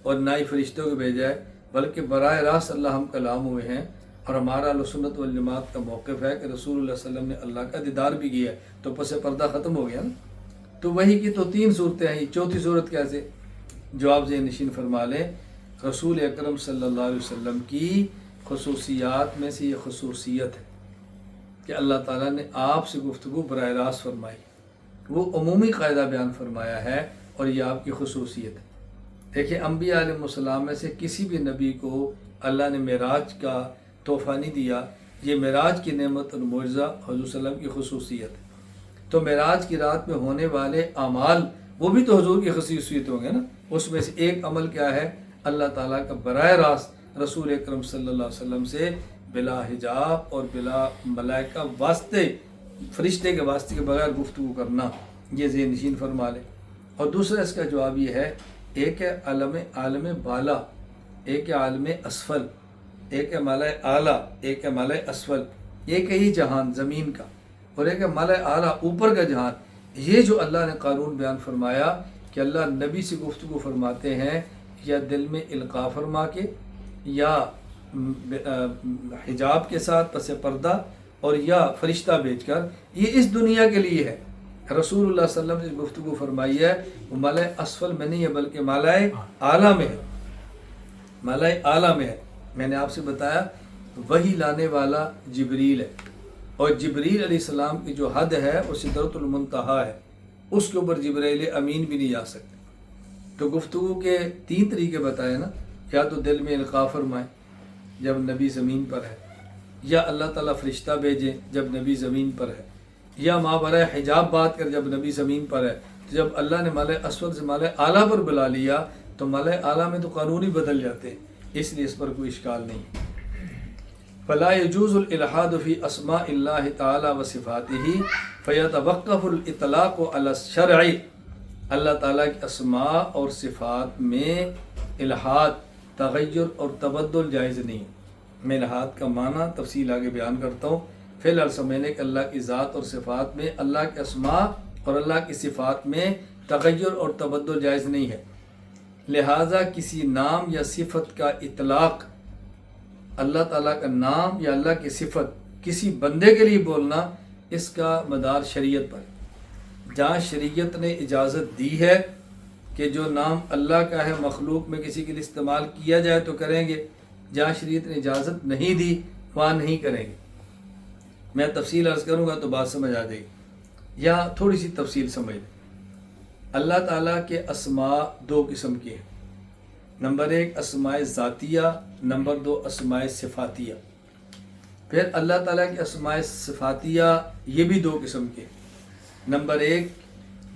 A: اور نہ ہی فرشتوں کو بھیجا ہے، بلکہ براہ راست اللہ ہم کلام ہوئے ہیں۔ اور ہمارا اہل سنت والجماعت کا موقف ہے کہ رسول اللہ صلی اللہ علیہ وسلم نے اللہ کا دیدار بھی کیا ہے، تو پس پردہ ختم ہو گیا نا۔ تو وہی کی تو 3 صورتیں ہیں، یہ چوتھی صورت کیسے؟ جواب ذہن نشین فرما لیں، رسول اکرم صلی اللہ علیہ وسلم کی خصوصیات میں سے یہ خصوصیت ہے کہ اللہ تعالیٰ نے آپ سے گفتگو براہ راست فرمائی، وہ عمومی قاعدہ بیان فرمایا ہے، اور یہ آپ کی خصوصیت ہے۔ دیکھیں انبیاء علیہ السلام میں سے کسی بھی نبی کو اللہ نے معراج کا تحفہ نہیں دیا، یہ معراج کی نعمت اور معجزہ حضور صلی اللہ علیہ وسلم کی خصوصیت ہے۔ تو معراج کی رات میں ہونے والے اعمال وہ بھی تو حضور کی خصوصیت ہوں گے نا۔ اس میں سے ایک عمل کیا ہے؟ اللہ تعالیٰ کا براہ راست رسول اکرم صلی اللہ علیہ وسلم سے بلا حجاب اور بلا ملائکہ واسطے، فرشتے کے واسطے کے بغیر گفتگو کرنا، یہ ذہن نشین فرما لیں۔ اور دوسرا اس کا جواب یہ ہے، ایک ہے عالم بالا، ایک ہے عالم اسفل، ایک ہے ملائے اعلیٰ، ایک ہے ملائے اسفل، ایک ہے یہ جہان زمین کا، اور ایک ہے ملائے اعلیٰ اوپر کا جہان۔ یہ جو اللہ نے قانون بیان فرمایا کہ اللہ نبی سے گفتگو فرماتے ہیں یا دل میں القاء فرما کے، یا حجاب کے ساتھ پس پردہ، اور یا فرشتہ بھیج کر، یہ اس دنیا کے لیے ہے۔ رسول اللہ صلی اللہ علیہ وسلم نے گفتگو فرمائی ہے، وہ ملائے اسفل میں نہیں ہے بلکہ ملائے اعلیٰ میں ہے، ملائے اعلیٰ میں ہے۔ میں نے آپ سے بتایا وحی لانے والا جبریل ہے، اور جبریل علیہ السلام کی جو حد ہے وہ سدرۃ المنتہا ہے، اس کے اوپر جبرائیل امین بھی نہیں جا سکتے۔ تو گفتگو کے 3 طریقے بتائے نا، یا تو دل میں القاء فرمائے جب نبی زمین پر ہے، یا اللہ تعالیٰ فرشتہ بھیجے جب نبی زمین پر ہے، یا مابرائے حجاب بات کر جب نبی زمین پر ہے۔ تو جب اللہ نے ملائے اسفل سے ملائے اعلیٰ پر بلا لیا تو ملائے اعلیٰ میں تو قانون ہی بدل جاتے ہیں، اس لیے اس پر کوئی اشکال نہیں۔ فلا يجوز الالحاد في اسماء الله تعالی و صفاته فيتوقف الاطلاق على الشرع۔ اللہ تعالیٰ کی اسماء اور صفات میں الحاد، تغیر اور تبدل جائز نہیں۔ میں الحاد کا معنی تفصیل آگے بیان کرتا ہوں۔ فی الحال سمجھنے کہ اللہ کی ذات اور صفات میں، اللہ کے اسماء اور اللہ کی صفات میں تغیر اور تبدل جائز نہیں ہے، لہٰذا کسی نام یا صفت کا اطلاق، اللہ تعالیٰ کا نام یا اللہ کی صفت کسی بندے کے لیے بولنا، اس کا مدار شریعت پر۔ جہاں شریعت نے اجازت دی ہے کہ جو نام اللہ کا ہے مخلوق میں کسی کے لیے استعمال کیا جائے تو کریں گے، جہاں شریعت نے اجازت نہیں دی وہاں نہیں کریں گے۔ میں تفصیل عرض کروں گا تو بات سمجھ آ جائے گی، یہاں تھوڑی سی تفصیل سمجھ لیں۔ اللہ تعالیٰ کے اسماء 2 قسم کے ہیں، نمبر 1 اسماء ذاتیہ، نمبر 2 اسماء صفاتیہ۔ پھر اللہ تعالیٰ کے اسماء صفاتیہ یہ بھی 2 قسم کے ہیں۔ نمبر 1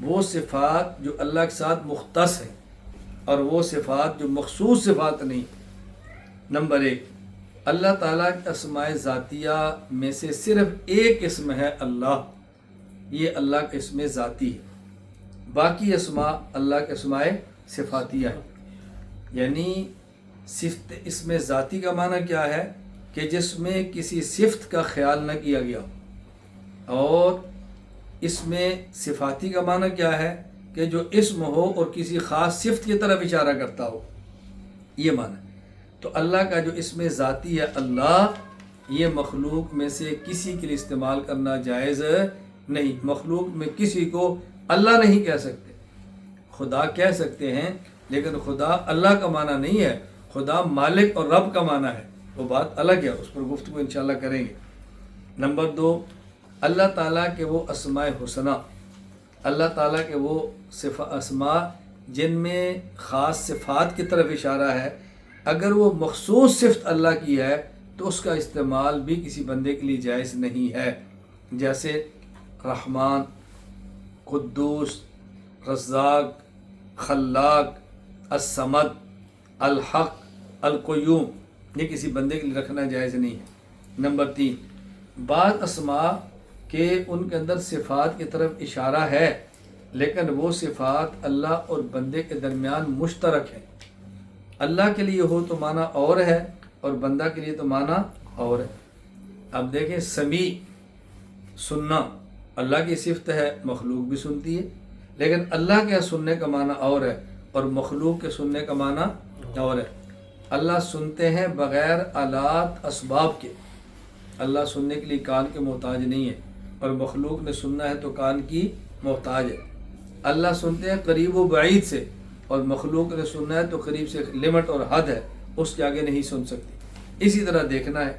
A: وہ صفات جو اللہ کے ساتھ مختص ہیں، اور وہ صفات جو مخصوص صفات نہیں۔ نمبر 1 اللہ تعالیٰ کے اسماء ذاتیہ میں سے صرف ایک اسم ہے اللہ، یہ اللہ کا اسم ذاتی ہے، باقی اسماء اللہ کے اسماء صفاتیہ ہیں۔ یعنی صفت اسم ذاتی کا معنی کیا ہے کہ جس میں کسی صفت کا خیال نہ کیا گیا، اور اس میں صفاتی کا معنی کیا ہے کہ جو اسم ہو اور کسی خاص صفت کی طرف اشارہ کرتا ہو، یہ معنی. تو اللہ کا جو اسم ذاتی ہے اللہ، یہ مخلوق میں سے کسی کے لیے استعمال کرنا جائز نہیں. مخلوق میں کسی کو اللہ نہیں کہہ سکتے، خدا کہہ سکتے ہیں، لیکن خدا اللہ کا معنی نہیں ہے. خدا مالک اور رب کا معنی ہے، وہ بات الگ ہے، اس پر گفتگو انشاءاللہ کریں گے. نمبر 2، اللہ تعالیٰ کے وہ اسماء حسنہ، اللہ تعالیٰ کے وہ اسماء جن میں خاص صفات کی طرف اشارہ ہے، اگر وہ مخصوص صفت اللہ کی ہے تو اس کا استعمال بھی کسی بندے کے لیے جائز نہیں ہے. جیسے رحمان، قدوس، رزاق، خلاق، الصمد، الحق، القیوم، یہ کسی بندے کے لیے رکھنا جائز نہیں ہے. نمبر 3، بعض اسماء کہ ان کے اندر صفات کی طرف اشارہ ہے، لیکن وہ صفات اللہ اور بندے کے درمیان مشترک ہے. اللہ کے لیے ہو تو معنی اور ہے اور بندہ کے لیے تو معنی اور ہے. اب دیکھیں سمیع، سننا، اللہ کی صفت ہے، مخلوق بھی سنتی ہے، لیکن اللہ کے سننے کا معنی اور ہے اور مخلوق کے سننے کا معنی اور ہے. اللہ سنتے ہیں بغیر آلات اسباب کے، اللہ سننے کے لیے کان کے محتاج نہیں ہے، اور مخلوق نے سننا ہے تو کان کی محتاج ہے. اللہ سنتے ہیں قریب و بعید سے، اور مخلوق نے سننا ہے تو قریب سے لمٹ اور حد ہے، اس کے آگے نہیں سن سکتی. اسی طرح دیکھنا ہے.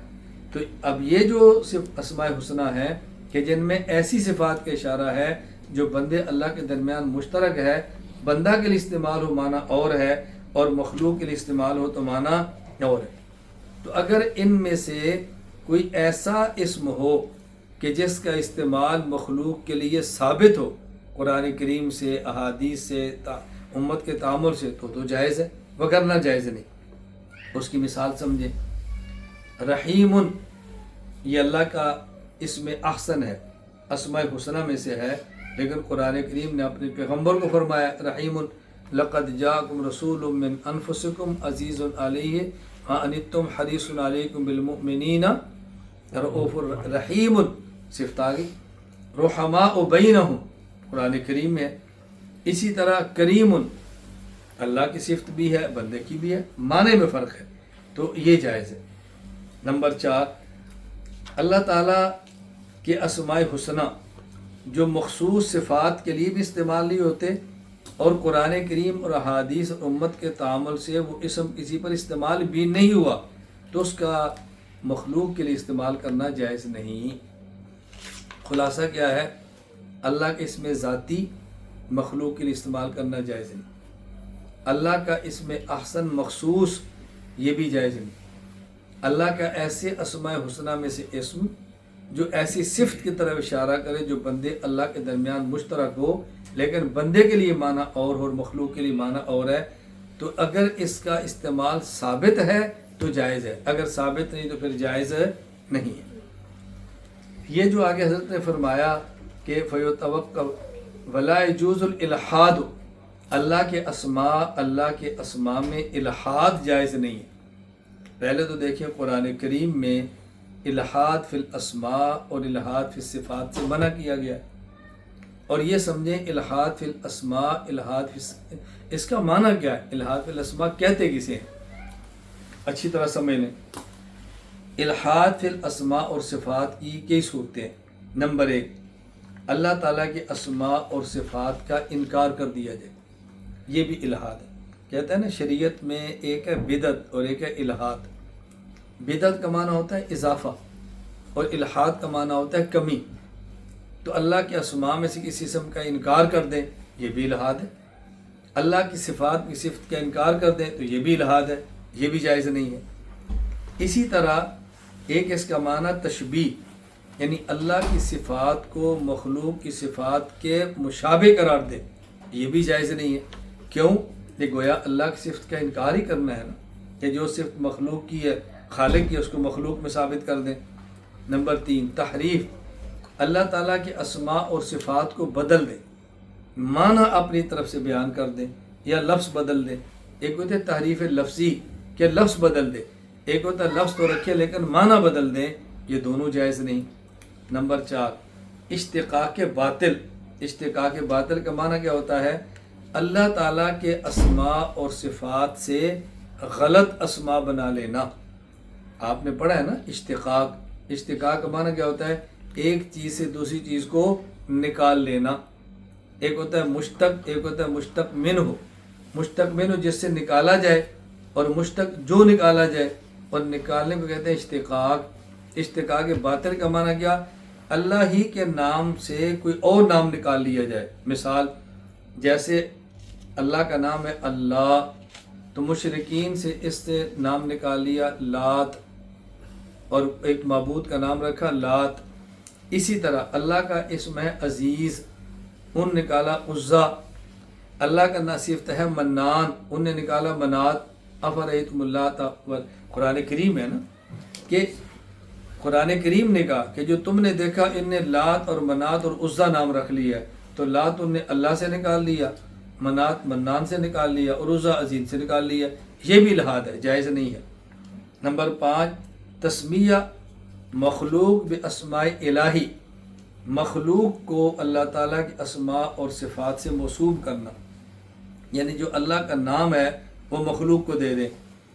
A: تو اب یہ جو صرف اسماء حسنہ ہیں کہ جن میں ایسی صفات کا اشارہ ہے جو بندے اللہ کے درمیان مشترک ہے، بندہ کے لیے استعمال ہو معنی اور ہے اور مخلوق کے لیے استعمال ہو تو معنی اور ہے. تو اگر ان میں سے کوئی ایسا اسم ہو کہ جس کا استعمال مخلوق کے لیے ثابت ہو قرآن کریم سے، احادیث سے، امت کے تعامل سے، تو جائز ہے، وگرنہ جائز نہیں. اس کی مثال سمجھیں. رحیم، یہ اللہ کا اسم احسن ہے، اسماء حسنہ میں سے ہے، لیکن قرآن کریم نے اپنے پیغمبر کو فرمایا رحیم، لقد جاءکم رسول من انفسکم عزیز علیہ ما عنتم حریص علیکم بالمؤمنین رؤوف رحیم، صفت آ گئی. رحماء بینہم قرآن کریم میں. اسی طرح کریم، اللہ کی صفت بھی ہے، بندے کی بھی ہے، معنی میں فرق ہے، تو یہ جائز ہے. نمبر 4، اللہ تعالیٰ کے اسماء حسنہ جو مخصوص صفات کے لیے بھی استعمال نہیں ہوتے، اور قرآن کریم اور احادیث اور امت کے تعامل سے وہ اسم کسی پر استعمال بھی نہیں ہوا، تو اس کا مخلوق کے لیے استعمال کرنا جائز نہیں. خلاصہ کیا ہے؟ اللہ کے اسم ذاتی مخلوق کے لیے استعمال کرنا جائز نہیں. اللہ کا اسم احسن مخصوص، یہ بھی جائز نہیں. اللہ کا ایسے اسماء حسنہ میں سے اسم جو ایسی صفت کی طرف اشارہ کرے جو بندے اللہ کے درمیان مشترک ہو، لیکن بندے کے لیے معنی اور ہو اور مخلوق کے لیے معنی اور ہے، تو اگر اس کا استعمال ثابت ہے تو جائز ہے، اگر ثابت نہیں تو پھر جائز نہیں ہے. یہ جو آگے حضرت نے فرمایا کہ فَيُتَوَقَّفْ وَلَا يَجُوزُ الْإِلْحَادُ، اللہ کے اسماء میں الحاد جائز نہیں ہے. پہلے تو دیکھیں قرآن کریم میں الحاد فی الاسماء اور الحاد فی الصفات سے منع کیا گیا، اور یہ سمجھیں الحاد فی الاسماء، الحاد فی اس کا معنی کیا ہے؟ الحاد فی الاسماء کہتے کسے ہیں؟ اچھی طرح سمجھ لیں. الحاد فی الاسماء اور صفات کی کئی صورتیں ہیں. نمبر 1، اللہ تعالیٰ کے اسماء اور صفات کا انکار کر دیا جائے، یہ بھی الحاد ہے. کہتا ہے نا شریعت میں ایک ہے بدعت اور ایک ہے الحاد. بدعت کا معنی ہوتا ہے اضافہ اور الحاد کا معنی ہوتا ہے کمی. تو اللہ کے اسماء میں سے کسی اسم کا انکار کر دیں، یہ بھی الحاد ہے. اللہ کی صفات کی صفت کا انکار کر دیں تو یہ بھی الحاد ہے، یہ بھی جائز نہیں ہے. اسی طرح ایک اس کا معنی تشبیہ، یعنی اللہ کی صفات کو مخلوق کی صفات کے مشابہ قرار دیں، یہ بھی جائز نہیں ہے. کیوں؟ یہ گویا اللہ کی صفت کا انکار ہی کرنا ہے نا، کہ جو صفت مخلوق کی ہے، خالق کی، اس کو مخلوق میں ثابت کر دیں. نمبر 3، تحریف، اللہ تعالیٰ کے اسماء اور صفات کو بدل دیں، معنی اپنی طرف سے بیان کر دیں یا لفظ بدل دیں. ایک ہوتا ہے تحریف لفظی کہ لفظ بدل دیں، ایک ہوتا ہے لفظ تو رکھے لیکن معنی بدل دیں، یہ دونوں جائز نہیں. نمبر 4، اشتقاق باطل، اشتقاق باطل کا معنی کیا ہوتا ہے؟ اللہ تعالیٰ کے اسماء اور صفات سے غلط اسماء بنا لینا۔ آپ نے پڑھا ہے نا اشتقاق، اشتقاق کا معنی کیا ہوتا ہے؟ ایک چیز سے دوسری چیز کو نکال لینا۔ ایک ہوتا ہے مشتق، ایک ہوتا ہے مشتق منہ۔ مشتق منہ جس سے نکالا جائے، اور مشتق جو نکالا جائے، اور نکالنے کو کہتے ہیں اشتقاق۔ اشتقاق باطل کا معنی کیا؟ اللہ ہی کے نام سے کوئی اور نام نکال لیا جائے۔ مثال جیسے اللہ کا نام ہے اللہ، تو مشرکین سے اس سے نام نکال لیا لات، اور ایک معبود کا نام رکھا لات۔ اسی طرح اللہ کا اسم ہے عزیز، ان نکالا عزا۔ اللہ کا صفت ہے منان، ان نے نکالا منات۔ افرأیتم اللات، قرآن کریم ہے نا، کہ قرآن کریم نے کہا کہ جو تم نے دیکھا ان نے لات اور منات اور عزا نام رکھ لیا ہے، تو لات ان نے اللہ سے نکال لیا، منات منان سے نکال لیا، اور عزا عزیز سے نکال لیا۔ یہ بھی الحاد ہے، جائز نہیں ہے۔ نمبر 5، تسمیہ مخلوق باسماء الہی، مخلوق کو اللہ تعالیٰ کے اسماء اور صفات سے موصوف کرنا، یعنی جو اللہ کا نام ہے وہ مخلوق کو دے دیں۔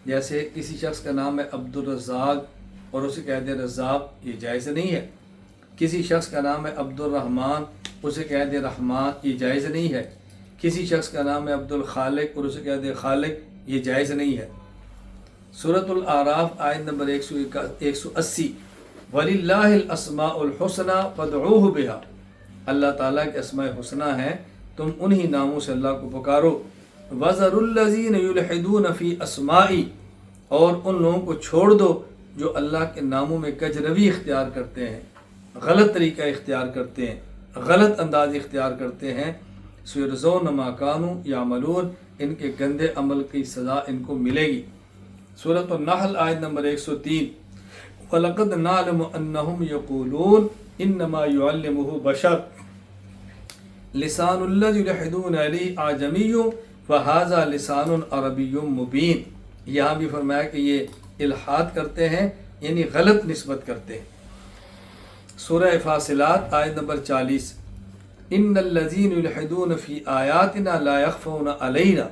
A: جیسے کسی شخص کا نام ہے عبد الرزاق اور اسے کہہ دے رزاق، یہ جائز نہیں ہے۔ کسی شخص کا نام ہے عبد الرحمن، اسے کہہ دے رحمان، یہ جائز نہیں ہے۔ کسی شخص کا نام ہے عبد الخالق اور اسے کہہ دے خالق، یہ جائز نہیں ہے۔ سورۃ الاعراف آیت نمبر 180، وَلِلَّهِ الْأَسْمَاءُ الْحُسْنَى فَادْعُوهُ بِهَا، اللہ تعالیٰ کے اسماء حسنہ ہیں، تم انہی ناموں سے اللہ کو پکارو۔ وَذَرُوا الَّذِينَ يُلْحِدُونَ فِي أَسْمَائِهِ، اور ان لوگوں کو چھوڑ دو جو اللہ کے ناموں میں کجروی اختیار کرتے ہیں، غلط طریقہ اختیار کرتے ہیں، غلط انداز اختیار کرتے ہیں۔ سَيُجْزَوْنَ مَا كَانُوا يَعْمَلُونَ، ان کے گندے عمل کی سزا ان کو ملے گی۔ سورۃ النحل آیت نمبر 103، وَلَقَدْ نَعْلَمُ أَنَّهُمْ يَقُولُونَ إِنَّمَا يُعَلِّمُهُ بَشَرٌ لِسَانُ الَّذِي يُلْحِدُونَ إِلَيْهِ أَعْجَمِيٌّ وَهَذَا لِسَانٌ عَرَبِيٌّ مُبِينٌ، یہاں بھی فرمایا کہ یہ الحاد کرتے ہیں، یعنی غلط نسبت کرتے ہیں۔ سورہ فاصلات آیت نمبر 40، إِنَّ الَّذِينَ يُلْحِدُونَ فِي آيَاتِنَا لَا يَخْفَوْنَ عَلَيْنَا،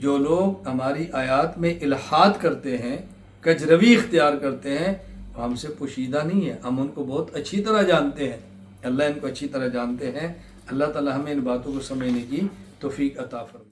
A: جو لوگ ہماری آیات میں الحاد کرتے ہیں، کجروی اختیار کرتے ہیں، وہ ہم سے پوشیدہ نہیں ہے، ہم ان کو بہت اچھی طرح جانتے ہیں۔ اللہ ان کو اچھی طرح جانتے ہیں۔ اللہ تعالی ہمیں ان باتوں کو سمجھنے کی توفیق عطا فرمائے۔